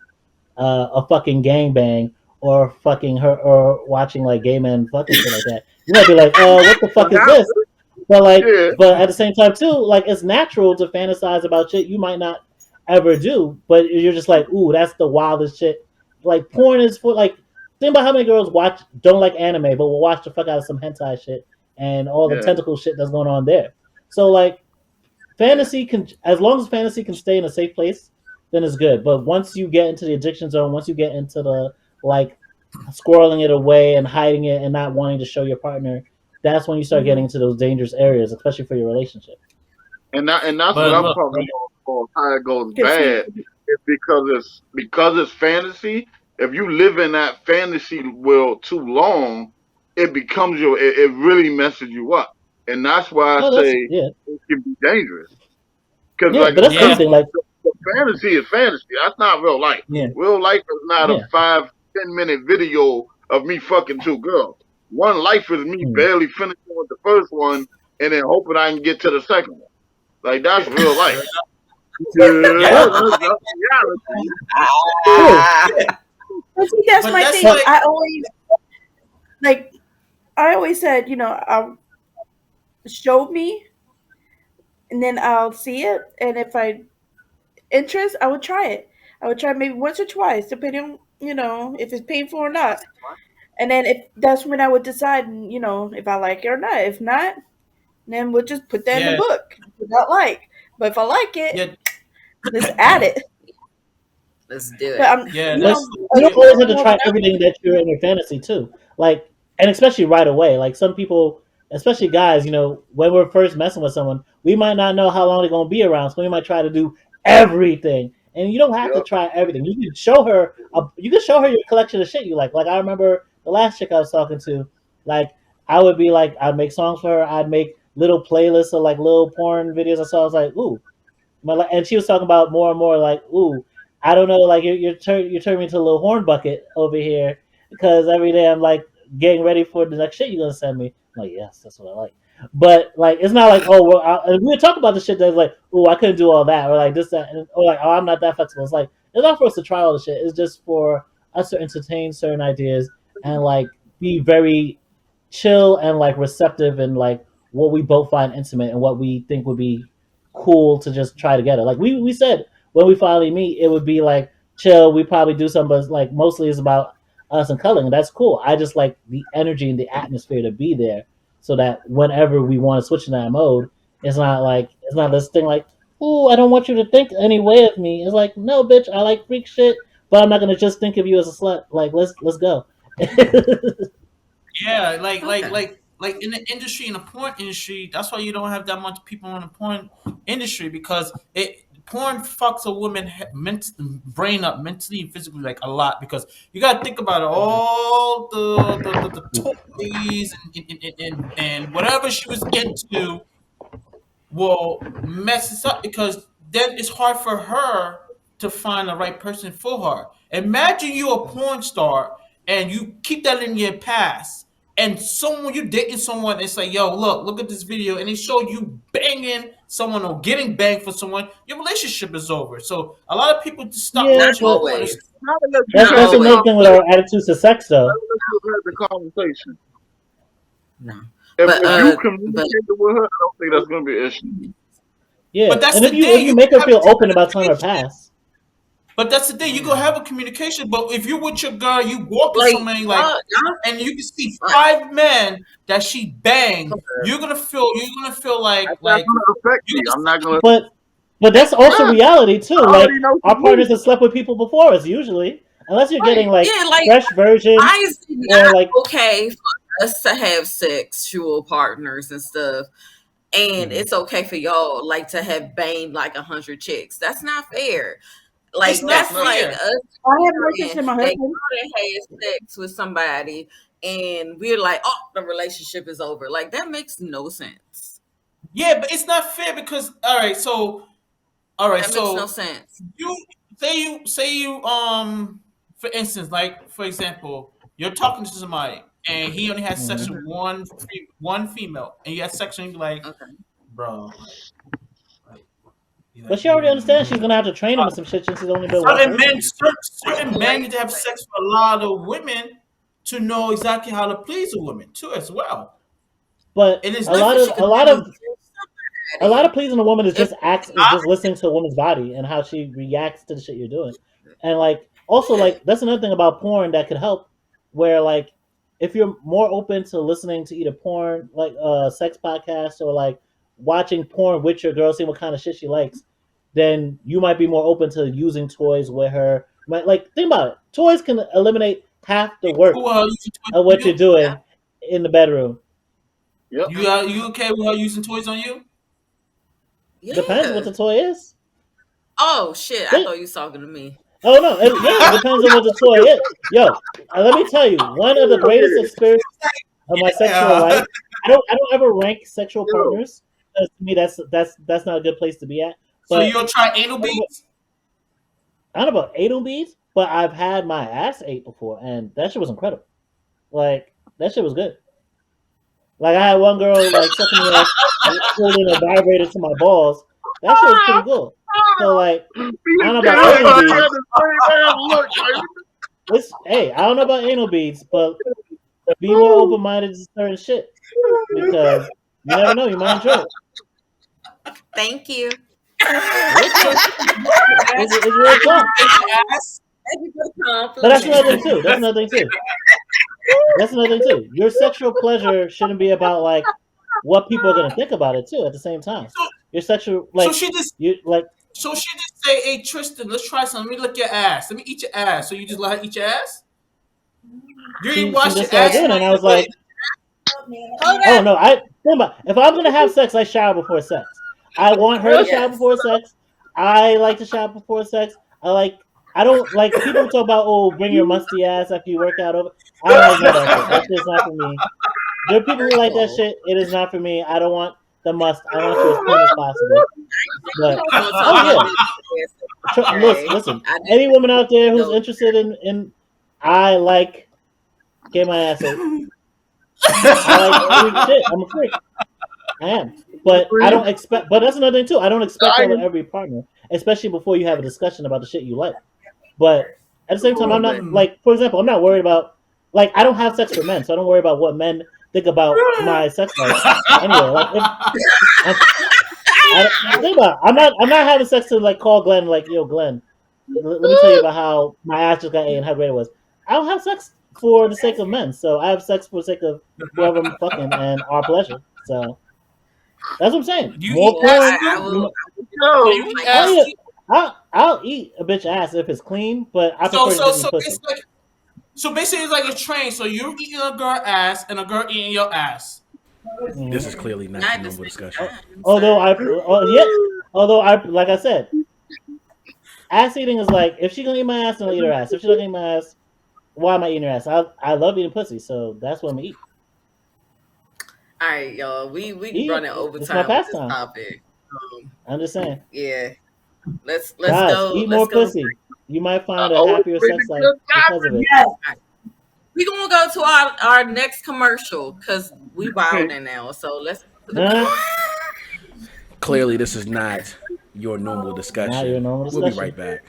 [SPEAKER 4] a fucking gangbang or fucking her or watching like gay men fucking shit like that, you might be like, what the
[SPEAKER 5] Well,
[SPEAKER 4] fuck is
[SPEAKER 5] now,
[SPEAKER 4] this? But like,
[SPEAKER 5] yeah,
[SPEAKER 4] but at the same time too, like it's natural to fantasize about shit you might not ever do, but you're just like, ooh, that's the wildest shit. Like porn is for like, think about how many girls don't like anime, but will watch the fuck out of some hentai shit and all the
[SPEAKER 5] yeah,
[SPEAKER 4] tentacle shit that's going on there. So like,
[SPEAKER 5] yeah.
[SPEAKER 4] fantasy can, as long as fantasy can stay in a safe place, then it's good. But once you get into the addiction zone, once you get into the like squirreling it away and hiding it and not wanting to show your partner, that's when you start getting
[SPEAKER 3] Mm-hmm.
[SPEAKER 4] into those dangerous areas, especially for your relationship.
[SPEAKER 5] And that's what
[SPEAKER 6] But
[SPEAKER 5] I'm
[SPEAKER 6] look,
[SPEAKER 5] talking about for how it goes
[SPEAKER 3] Cause
[SPEAKER 5] bad.
[SPEAKER 3] see,
[SPEAKER 5] It's because it's fantasy. If you live in that fantasy world too long, it becomes it really messes you up. And that's why I
[SPEAKER 4] Oh, that's
[SPEAKER 5] say
[SPEAKER 4] yeah,
[SPEAKER 5] it can be dangerous. Because
[SPEAKER 4] yeah.
[SPEAKER 5] like
[SPEAKER 4] But that's
[SPEAKER 6] yeah,
[SPEAKER 4] anything. Like
[SPEAKER 5] the fantasy is fantasy. That's not real life.
[SPEAKER 4] yeah,
[SPEAKER 5] Real life is not a
[SPEAKER 4] yeah,
[SPEAKER 5] 5-10 minute video of me fucking two girls. One life is me
[SPEAKER 4] mm,
[SPEAKER 5] barely finishing with the first one and then hoping I can get to the second one. Like that's real life.
[SPEAKER 6] yeah,
[SPEAKER 5] Yeah,
[SPEAKER 4] well,
[SPEAKER 5] that's reality.
[SPEAKER 4] true.
[SPEAKER 2] Ah,
[SPEAKER 3] but see, that's
[SPEAKER 6] but
[SPEAKER 3] my
[SPEAKER 6] that's
[SPEAKER 3] thing.
[SPEAKER 4] But
[SPEAKER 6] like,
[SPEAKER 3] Like I always said, I'll show me, and then I'll see it, and if I interest, I would try it. I would try maybe once or twice, depending on if it's painful or not. And then if that's when I would decide, if I like it or not. If not, then we'll just put that in the
[SPEAKER 6] yeah,
[SPEAKER 3] book. If not like, but if I like it,
[SPEAKER 6] yeah,
[SPEAKER 3] let's add it.
[SPEAKER 2] let's do
[SPEAKER 3] But
[SPEAKER 2] it.
[SPEAKER 6] yeah.
[SPEAKER 4] but
[SPEAKER 6] That's
[SPEAKER 4] you don't
[SPEAKER 6] yeah,
[SPEAKER 4] always have to
[SPEAKER 3] more
[SPEAKER 4] try
[SPEAKER 3] valid.
[SPEAKER 4] everything that you're in your fantasy too. Like, and especially right away. Like some people, especially guys, when we're first messing with someone, we might not know how long they're gonna be around, so we might try to do everything. And you don't have to
[SPEAKER 5] Yep.
[SPEAKER 4] try everything. You can show her. You can show her your collection of shit you like. Like I remember the last chick I was talking to. Like I would be like, I'd make songs for her. I'd make little playlists of like little porn videos. I saw. I was like, ooh, and she was talking about more and more like, ooh, I don't know, like you're turning me into a little horn bucket over here because every day I'm like getting ready for the next shit you're gonna send me. I'm like, yes, that's what I like. But like, it's not like, oh, well, and we would talk about the shit that's like, oh, I couldn't do all that, or like this, that, or like, oh, I'm not that flexible. It's like it's not for us to try all the shit. It's just for us to entertain certain ideas and like be very chill and like receptive and like what we both find intimate and what we think would be cool to just try together. Like we said when we finally meet, it would be like chill. We probably do something, but like mostly it's about us and cuddling. And that's cool. I just like the energy and the atmosphere to be there, so that whenever we want to switch in that mode, it's not this thing like, ooh, I don't want you to think any way of me. It's like, no, bitch, I like freak shit, but I'm not gonna just think of you as a slut. Like let's go.
[SPEAKER 6] yeah,
[SPEAKER 2] Okay.
[SPEAKER 6] like in the industry, in the porn industry, that's why you don't have that much people in the porn industry because it porn fucks a woman brain up mentally and physically like a lot because you got to think about it, all the toys and whatever she was into will mess us up because then it's hard for her to find the right person for her. Imagine you a porn star and you keep that in your past, and someone you dating someone and say, "Yo, look at this video," and they show you banging someone or getting banged for someone, your relationship is over. So a lot of people just stop
[SPEAKER 4] Yeah,
[SPEAKER 2] Not
[SPEAKER 6] watching
[SPEAKER 4] but
[SPEAKER 6] porn.
[SPEAKER 2] always.
[SPEAKER 5] Now that you've
[SPEAKER 2] Not
[SPEAKER 4] that's
[SPEAKER 5] had the
[SPEAKER 4] another
[SPEAKER 2] always.
[SPEAKER 4] thing with
[SPEAKER 5] conversation,
[SPEAKER 4] our attitudes to sex,
[SPEAKER 5] now
[SPEAKER 4] though.
[SPEAKER 5] that you've had the conversation,
[SPEAKER 2] No.
[SPEAKER 5] if
[SPEAKER 2] But
[SPEAKER 5] you
[SPEAKER 2] but
[SPEAKER 5] communicated with her, I don't think that's gonna be an issue.
[SPEAKER 4] Yeah,
[SPEAKER 6] But that's
[SPEAKER 4] and
[SPEAKER 6] the
[SPEAKER 4] if
[SPEAKER 6] thing.
[SPEAKER 4] you
[SPEAKER 6] You
[SPEAKER 4] make her
[SPEAKER 6] have
[SPEAKER 4] feel
[SPEAKER 6] a
[SPEAKER 4] open about telling her
[SPEAKER 6] communication.
[SPEAKER 4] past,
[SPEAKER 6] But that's the thing. You gonna have a communication. But if you're with your girl, you walking
[SPEAKER 2] like
[SPEAKER 6] somebody like,
[SPEAKER 2] y'all
[SPEAKER 6] and you can see
[SPEAKER 2] like,
[SPEAKER 6] 5 men that she banged. You're gonna feel
[SPEAKER 5] That's
[SPEAKER 6] like
[SPEAKER 5] gonna affect
[SPEAKER 6] you're
[SPEAKER 5] me.
[SPEAKER 6] gonna
[SPEAKER 5] I'm
[SPEAKER 6] say,
[SPEAKER 5] not gonna.
[SPEAKER 4] but that's also
[SPEAKER 5] Yeah,
[SPEAKER 4] reality too.
[SPEAKER 5] I
[SPEAKER 4] Like
[SPEAKER 5] already know she's
[SPEAKER 4] our partners
[SPEAKER 5] moving.
[SPEAKER 4] have slept with people before us usually, unless you're getting
[SPEAKER 5] Right.
[SPEAKER 4] like
[SPEAKER 2] yeah, like
[SPEAKER 4] fresh versions
[SPEAKER 2] why is it
[SPEAKER 4] or
[SPEAKER 2] not
[SPEAKER 4] like.
[SPEAKER 2] okay for us to have sexual partners and stuff? And
[SPEAKER 4] Mhm.
[SPEAKER 2] it's okay for y'all like to have banged like 100 chicks. That's not fair.
[SPEAKER 6] it's
[SPEAKER 2] Like
[SPEAKER 5] No, it's
[SPEAKER 6] not
[SPEAKER 2] that's
[SPEAKER 5] not.
[SPEAKER 2] like
[SPEAKER 6] fair.
[SPEAKER 2] us
[SPEAKER 3] I have more sex
[SPEAKER 2] marrying
[SPEAKER 3] than my
[SPEAKER 2] and
[SPEAKER 3] husband.
[SPEAKER 2] y'all done had sex with somebody and we're like, oh, the relationship is over. Like that makes no sense.
[SPEAKER 6] Yeah, but it's not fair because all right,
[SPEAKER 2] That makes no
[SPEAKER 6] so
[SPEAKER 2] sense.
[SPEAKER 6] you say you for instance, like for example, you're talking to somebody and he only had sex
[SPEAKER 4] Mhm.
[SPEAKER 6] with one female, and you had sex and you be like,
[SPEAKER 2] Okay.
[SPEAKER 6] bro.
[SPEAKER 4] But she already understands she's gonna have to train him with some shit since he's only been one
[SPEAKER 6] Certain
[SPEAKER 4] person.
[SPEAKER 6] men, certain men need to have sex with a lot of women to know exactly how to please a woman too, as well.
[SPEAKER 4] But
[SPEAKER 6] And it's
[SPEAKER 4] a lot
[SPEAKER 6] different.
[SPEAKER 4] of pleasing a woman is just listening to a woman's body and how she reacts to the shit you're doing. And like also like that's another thing about porn that could help, where like if you're more open to listening to either porn like sex podcasts or like watching porn with your girl, seeing what kind of shit she likes, then you might be more open to using toys with her. Like think about it, toys can eliminate half the work of what you're doing in the bedroom.
[SPEAKER 5] Yep.
[SPEAKER 6] You okay with her using toys on you?
[SPEAKER 4] Depends what
[SPEAKER 2] Yeah.
[SPEAKER 4] the toy is.
[SPEAKER 2] Oh shit! I thought you was talking to me.
[SPEAKER 4] Oh no, it depends on what the toy is. Yo, let me tell you, one of the greatest experiences of my sexual life. I don't ever rank sexual partners, because to me that's not a good place to be at.
[SPEAKER 6] So
[SPEAKER 4] But
[SPEAKER 6] you'll try anal beads?
[SPEAKER 4] I don't know about anal beads, but I've had my ass ate before, and that shit was incredible. Like that shit was good. Like I had one girl like sucking me off, holding a vibrator to my balls. That shit was pretty cool. So like I don't know about anal beads. I don't know about anal beads, but be more open minded to certain shit because you never know, you might enjoy it.
[SPEAKER 2] Thank you.
[SPEAKER 4] It's real talk. But that's another thing too. That's another thing too. Your sexual pleasure shouldn't be about like what people are gonna think about it too. At the same time, your sexual
[SPEAKER 6] So she just say, "Hey Tristan, let's try something. Let me lick your ass. Let me eat your ass." So you just let her eat your ass? You
[SPEAKER 4] she
[SPEAKER 6] ain't wash
[SPEAKER 4] just
[SPEAKER 6] your ass.
[SPEAKER 4] started doing it, and I was like, "Oh no, if I'm gonna have sex, I shower before sex. I want her to shower before sex. I like to shower before sex. I don't like people talk about bring your musty ass after you work out over. I don't like none of that shit. That shit's not for me. There are people who like that shit. It is not for me. I don't want the must. I want you as clean as possible. But listen. Any woman out there who's interested in I like get my ass ate. I like freak shit. I'm a freak. I am. But I don't expect. But that's another thing too. I don't expect that with every partner, especially before you have a discussion about the shit you like. But at the same time, I'm not like, for example, I'm not worried about like I don't have sex for men, so I don't worry about what men think about my sex life. Anyway, like I'm not having sex to like call Glenn like, yo, Glenn, let me tell you about how my ass just got ate and how great it was. I don't have sex for the sake of men, so I have sex for the sake of whoever I'm fucking and our pleasure. So that's what I'm saying. More porn. I'll eat a bitch ass if it's clean, but I prefer to just eat pussy.
[SPEAKER 6] So basically, it's like a train. So you're eating a girl ass and a girl eating your ass.
[SPEAKER 8] This is clearly not a normal discussion.
[SPEAKER 4] Although like I said, ass eating is like if she's gonna eat my ass, then I'll eat her ass. If she's not gonna eat my ass, why am I eating her ass? I love eating pussy, so that's what I'm gonna eat.
[SPEAKER 2] All right, y'all. We running overtime with this topic.
[SPEAKER 4] I'm just saying.
[SPEAKER 2] Yeah. Let's
[SPEAKER 4] Guys,
[SPEAKER 2] go.
[SPEAKER 4] Eat more pussy. You might find a happier sex life because of it.
[SPEAKER 2] We're gonna go to our next commercial because we wilding now. So let's.
[SPEAKER 8] Clearly, this is not your normal discussion.
[SPEAKER 4] Not your normal discussion.
[SPEAKER 8] We'll be right back.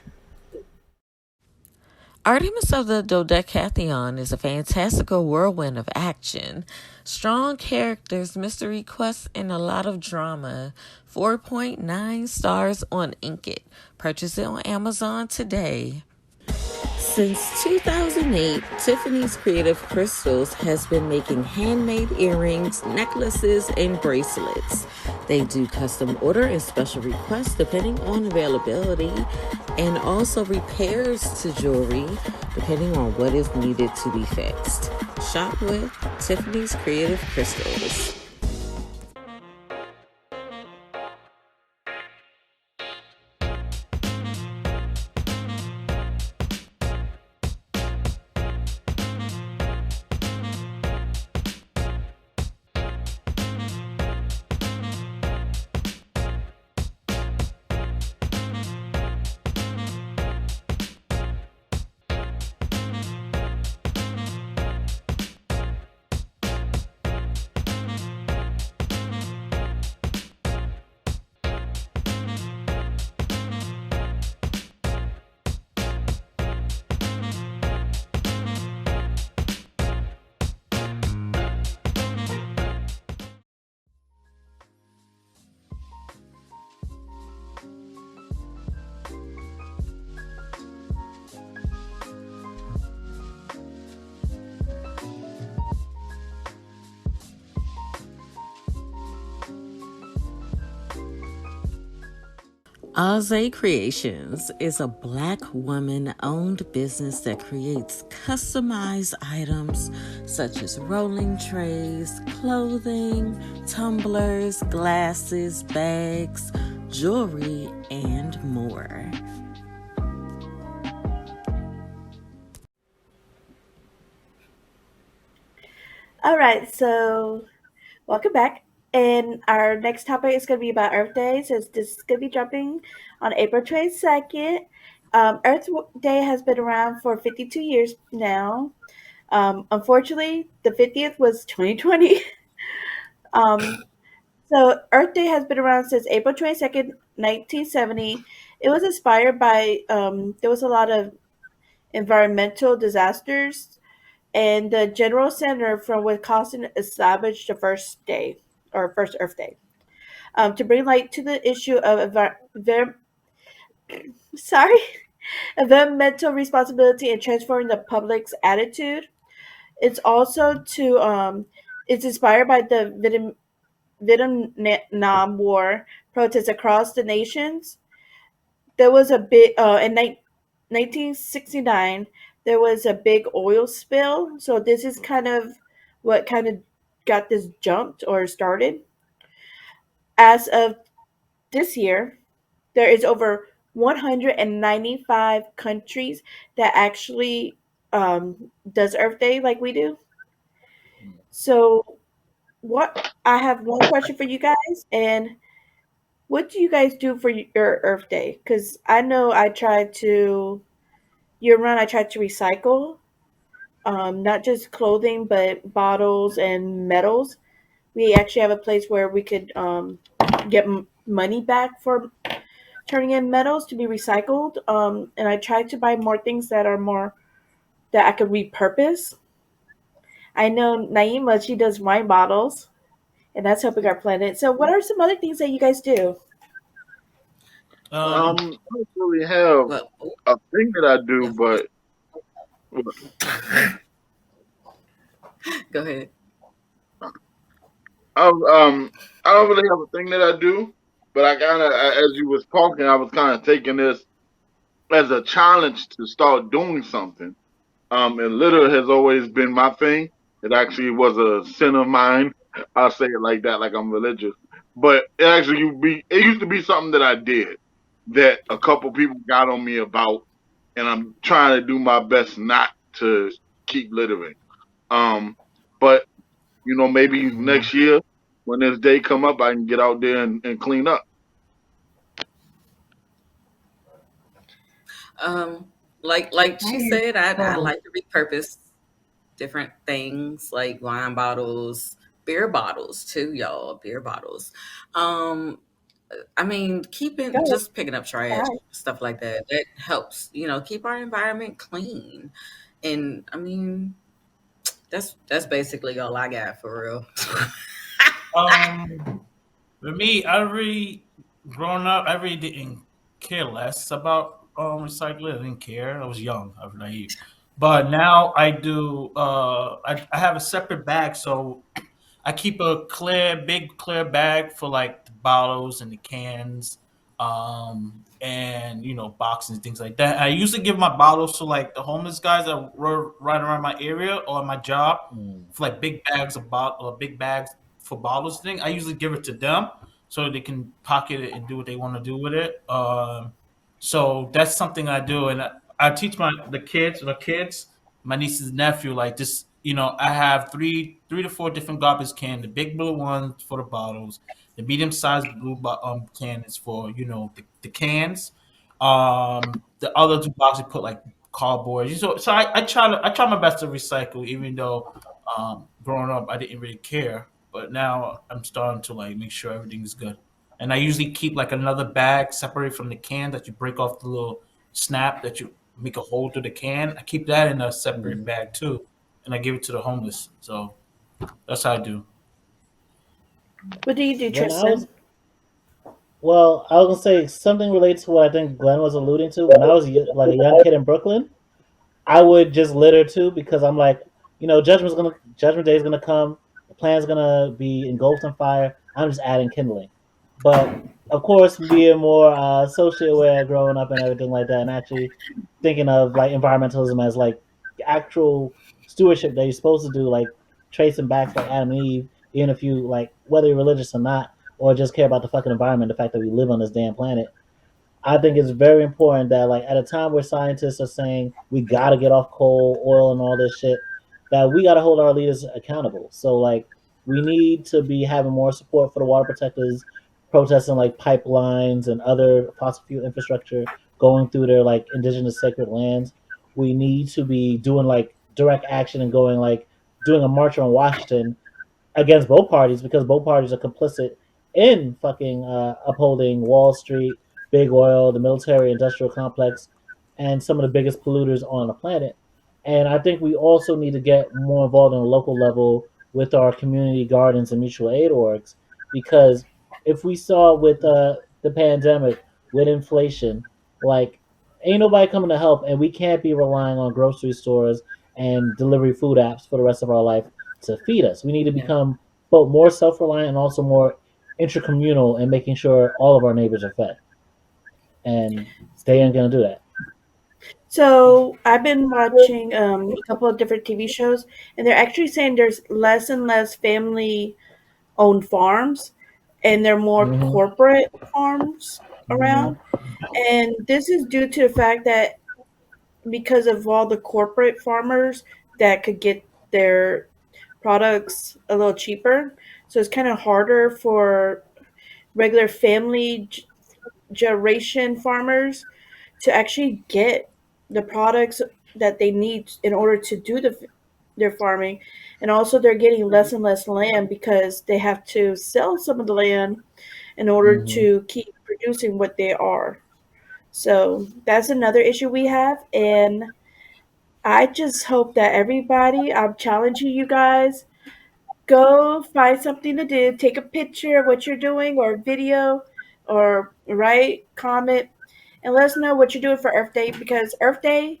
[SPEAKER 7] Artemis of the Dodecatheon is a fantastical whirlwind of action, strong characters, mystery quests, and a lot of drama. 4.9 stars on Inkit. Purchase it on Amazon today. Since 2008, Tiffany's Creative Crystals has been making handmade earrings, necklaces, and bracelets. They do custom order and special requests depending on availability, and also repairs to jewelry depending on what is needed to be fixed. Shop with Tiffany's Creative Crystals. Aze Creations is a Black woman-owned business that creates customized items such as rolling trays, clothing, tumblers, glasses, bags, jewelry, and more.
[SPEAKER 3] All right, so welcome back. And our next topic is going to be about Earth Day. So this is going to be dropping on April 22nd. Earth Day has been around for 52 years now. Unfortunately, the 50th was 2020. um, so Earth Day has been around since April 22nd, 1970. It was inspired by, there was a lot of environmental disasters, and the General Center from Wisconsin established the first day, or first Earth Day, to bring light to the issue of sorry, environmental responsibility and transforming the public's attitude. It's also to it's inspired by the Vietnam War protests across the nations. There was a big in 1969. There was a big oil spill, so this is kind of what kind of got this jumped or started. As of this year, there is over 195 countries that actually does Earth Day like we do. So, what I have one question for you guys, and what do you guys do for your Earth Day? Because I know I try to year round. I try to recycle, not just clothing, but bottles and metals. We actually have a place where we could get money back for turning in metals to be recycled. And I try to buy more things that are more that I could repurpose. I know Naima, she does wine bottles, and that's helping our planet. So, what are some other things that you guys do?
[SPEAKER 6] Um,
[SPEAKER 5] I don't really have
[SPEAKER 2] Well,
[SPEAKER 5] a thing that I
[SPEAKER 2] yeah,
[SPEAKER 5] do, but
[SPEAKER 2] go ahead.
[SPEAKER 5] I I don't really have a thing that I do. But I kind of, as you was talking, I was kind of taking this as a challenge to start doing something. And litter has always been my thing. It actually was a sin of mine. I'll say it like that, like I'm religious. But it used to be something that I did that a couple people got on me about, and I'm trying to do my best not to keep littering. Um, but maybe
[SPEAKER 4] Mhm.
[SPEAKER 5] next year when this day come up, I can get out there and clean up.
[SPEAKER 2] Um, like she
[SPEAKER 3] Nice.
[SPEAKER 2] said, I like to repurpose different things like wine bottles, beer bottles too, y'all. Beer bottles. Um, I mean, keeping
[SPEAKER 3] Go
[SPEAKER 2] just picking up trash,
[SPEAKER 3] ahead.
[SPEAKER 2] stuff like that. That helps, keep our environment clean. And I mean, that's basically all I got for real.
[SPEAKER 6] um, for me, I really growing up, I really didn't care less about recycling. I didn't care. I was young. I was naive. But now I do. I have a separate bag, so I keep a big clear bag for like the bottles and the cans, and boxes and things like that. I usually give my bottles to like the homeless guys that ride around my area or my job
[SPEAKER 4] Mm.
[SPEAKER 6] for like big bags for bottles thing. I usually give it to them so they can pocket it and do what they want to do with it. So that's something I do, and I teach the kids, my nieces and nephew, like this. I have three to four different garbage cans. The big blue ones for the bottles, the medium sized blue can is for the cans. The other two boxes put like cardboard. So I try my best to recycle, even though growing up I didn't really care, but now I'm starting to like make sure everything is good. And I usually keep like another bag separate from the can that you break off the little snap that you make a hole through the can. I keep that in a separate
[SPEAKER 4] Mhm.
[SPEAKER 6] bag too, and I give it to the homeless. So that's how I do.
[SPEAKER 3] What do you do,
[SPEAKER 4] When I
[SPEAKER 3] Tristan?
[SPEAKER 4] was Well, I was gonna say something related to what I think Glenn was alluding to. When I was like a young kid in Brooklyn, I would just litter too because I'm like, Judgment Day is gonna come. The plan's gonna be engulfed in fire. I'm just adding kindling. But of course, being more socially aware, growing up and everything like that, and actually thinking of like environmentalism as like actual stewardship that you're supposed to do, like tracing back to like Adam and Eve, even if you like whether you're religious or not, or just care about the fucking environment, the fact that we live on this damn planet. I think it's very important that like at a time where scientists are saying we gotta get off coal, oil, and all this shit, that we gotta hold our leaders accountable. So like we need to be having more support for the water protectors, protesting like pipelines and other fossil fuel infrastructure going through their like indigenous sacred lands. We need to be doing like direct action and going like doing a march on Washington against both parties because both parties are complicit in fucking upholding Wall Street, big oil, the military industrial complex, and some of the biggest polluters on the planet. And I think we also need to get more involved on a local level with our community gardens and mutual aid orgs because if we saw with the pandemic, with inflation, like ain't nobody coming to help, and we can't be relying on grocery stores and delivery food apps for the rest of our life to feed us. We need to become both more self reliant and also more intercommunal and making sure all of our neighbors are fed. And they ain't gonna do that.
[SPEAKER 3] So I've been watching a couple of different TV shows, and they're actually saying there's less and less family-owned farms, and they're more
[SPEAKER 4] Mm-hmm.
[SPEAKER 3] corporate farms
[SPEAKER 4] Mm-hmm.
[SPEAKER 3] around. And this is due to the fact that because of all the corporate farmers that could get their products a little cheaper, so it's kind of harder for regular family generation farmers to actually get the products that they need in order to do their farming. And also they're getting less and less land because they have to sell some of the land in order
[SPEAKER 4] Mm-hmm.
[SPEAKER 3] to keep producing what they are. So that's another issue we have. And I just hope that everybody, I'm challenging you guys, go find something to do, take a picture of what you're doing or a video or write, comment, and let us know what you're doing for Earth Day because Earth Day,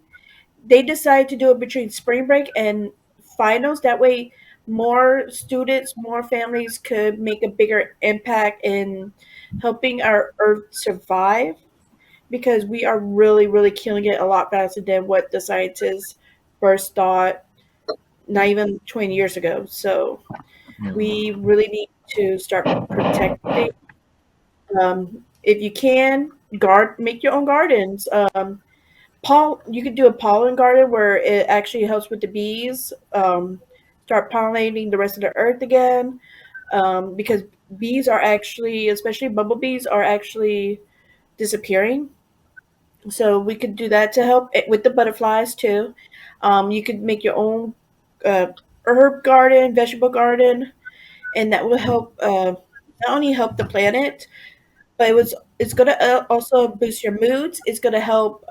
[SPEAKER 3] they decided to do it between spring break and finals. That way, more students, more families could make a bigger impact in helping our Earth survive because we are really, really killing it a lot faster than what the scientists first thought, not even 20 years ago. So we really need to start protecting. If you can, make your own gardens. You could do a pollen garden where it actually helps with the bees. Start pollinating the rest of the earth again. Because bees are actually, especially bumblebees, are actually disappearing. So we could do that to help with the butterflies too. You could make your own uh, herb garden, vegetable garden, and that will help not only help the planet, but it's gonna also boost your moods. It's gonna help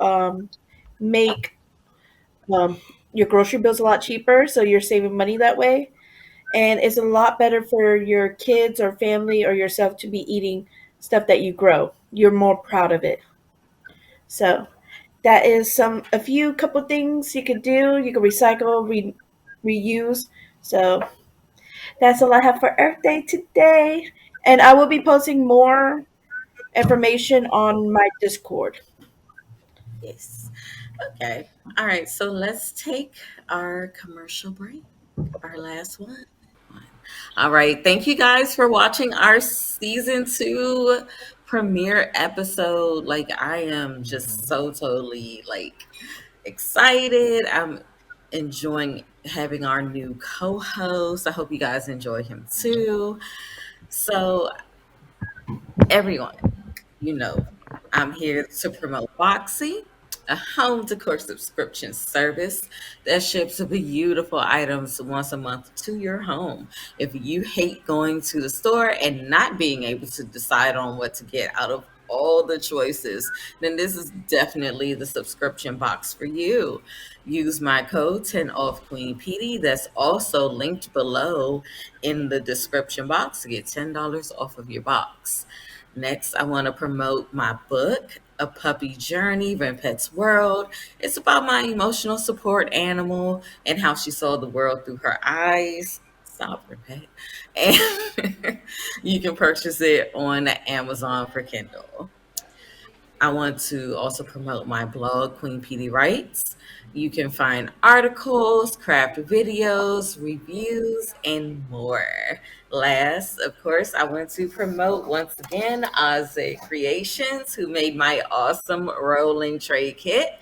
[SPEAKER 3] make um, your grocery bills a lot cheaper, so you're saving money that way. And it's a lot better for your kids or family or yourself to be eating stuff that you grow. You're more proud of it. So that is a few couple things you could do. You can recycle, reuse. So that's all I have for Earth Day today. And I will be posting more information on my Discord.
[SPEAKER 2] Yes. Okay. All right. So let's take our commercial break, our last one. All right. Thank you guys for watching our season 2 premiere episode. Like, I am just so totally like excited. I'm enjoying having our new co-host. I hope you guys enjoy him too. So, everyone, you know, I'm here to promote Boxy, a home decor subscription service that ships beautiful items once a month to your home. If you hate going to the store and not being able to decide on what to get out of all the choices, then this is definitely the subscription box for you. Use my code 10 off Queen Pedii that's also linked below in the description box to get $10 off of your box. Next, I want to promote my book, A Puppy Journey, Pet's World. It's about my emotional support animal and how she saw the world through her eyes. Stop, Repay. And you can purchase it on Amazon for Kindle. I want to also promote my blog, Queen Pedii Writes. You can find articles, craft videos, reviews, and more. Last, of course, I want to promote once again Oze Creations, who made my awesome rolling tray kit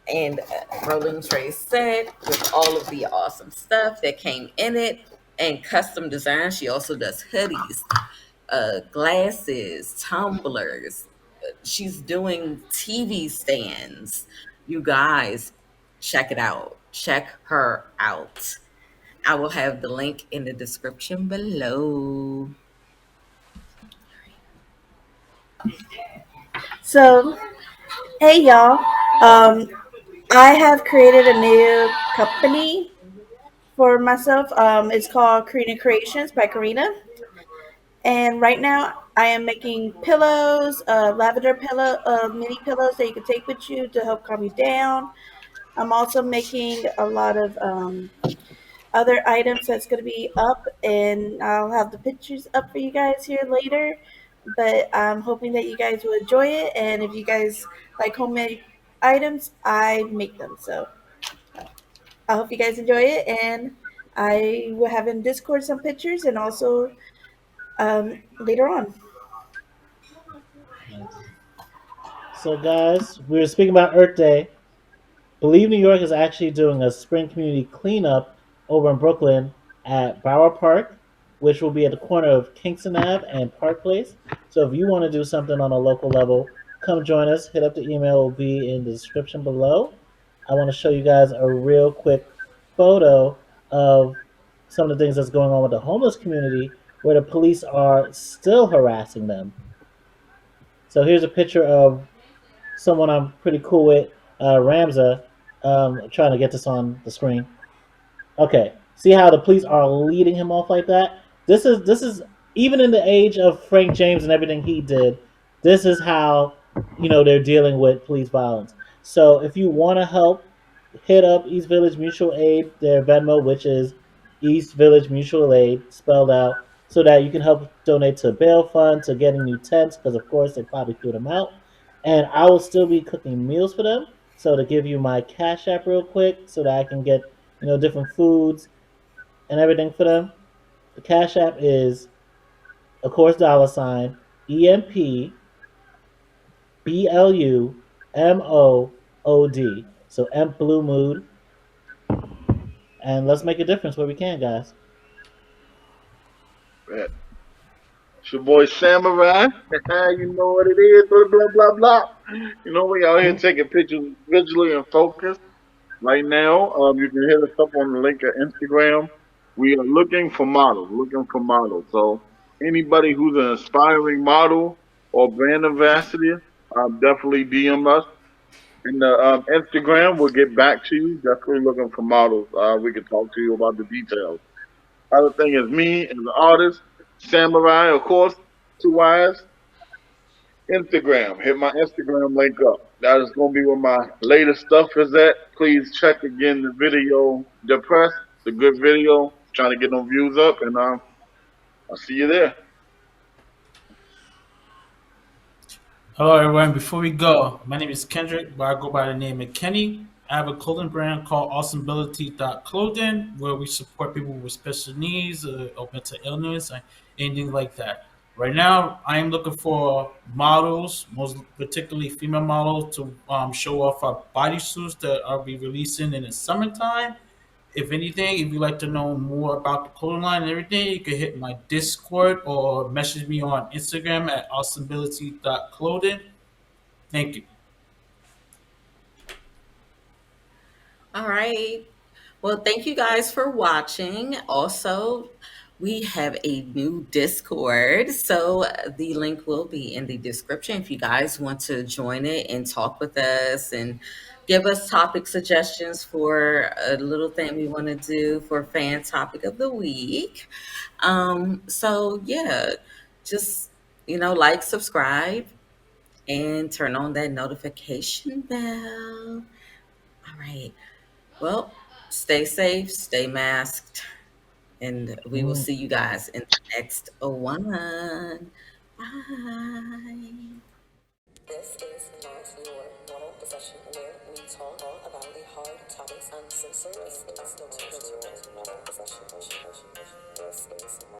[SPEAKER 2] and rolling tray set with all of the awesome stuff that came in it and custom design. She also does hoodies, glasses, tumblers. She's doing TV stands. You guys, check it out. Check her out. I will have the link in the description below.
[SPEAKER 3] So, hey y'all. Um, I have created a new company for myself. It's called Karina Creations by Karina. And right now, I am making pillows, lavender pillow, mini pillows that you can take with you to help calm you down. I'm also making a lot of other items that's going to be up, and I'll have the pictures up for you guys here later. But I'm hoping that you guys will enjoy it, and if you guys like homemade items, I make them. So I hope you guys enjoy it, and I will have in Discord some pictures, and also later on.
[SPEAKER 4] Nice. So, guys, we were speaking about Earth Day. Believe New York is actually doing a spring community cleanup over in Brooklyn at Bauer Park, which will be at the corner of Kingston Ave and Park Place. So if you want to do something on a local level, come join us. Hit up the email, will be in the description below. I want to show you guys a real quick photo of some of the things that's going on with the homeless community where the police are still harassing them. So here's a picture of someone I'm pretty cool with, Ramza. Trying to get this on the screen. Okay, see how the police are leading him off like that? This is even in the age of Frank James and everything he did. This is how they're dealing with police violence. So if you want to help, hit up East Village Mutual Aid, their Venmo, which is East Village Mutual Aid, spelled out, so that you can help donate to bail fund, to getting new tents, because of course they probably threw them out. And I will still be cooking meals for them. So to give you my Cash App real quick, so that I can get different foods and everything for them. The Cash App is, of course, $ EMPBLUMOOD. So Empblumood, and let's make a difference where we can, guys.
[SPEAKER 5] It's your boy Samurai. You know what it is. Blah, blah, blah, blah. We out here taking pictures visually and focused. Right now, you can hit us up on the link at Instagram. We are looking for models. So anybody who's an aspiring model or brand ambassador, definitely DM us. And the Instagram will get back to you. Definitely looking for models. We can talk to you about the details. Other thing is me as an artist, Samurai, of course, two eyes. Instagram. Hit my Instagram link up. That is going to be where my latest stuff is at. Please check again the video, Depressed, the good video. Trying to get them views up, and I'll see you there.
[SPEAKER 6] Hello, everyone. Before we go, my name is Kendrick, but I go by the name of Kenny. I have a clothing brand called Awesomeability.clothing, where we support people with special needs or mental illness and anything like that. Right now, I am looking for models, most particularly female models, to show off our bodysuits that I'll be releasing in the summertime. If anything, if you'd like to know more about the clothing line and everything, you can hit my Discord or message me on Instagram at awesomeability.clothing. Thank you.
[SPEAKER 2] All right. Well, thank you guys for watching. Also, we have a new Discord. So the link will be in the description if you guys want to join it and talk with us and give us topic suggestions for a little thing we want to do for fan topic of the week. So yeah, just like, subscribe, and turn on that notification bell. All right. Well, stay safe, stay masked. And we will see you guys in the next one. Bye.
[SPEAKER 1] This is not your normal discussion where we talk about the hard topics uncensored and unfiltered. This is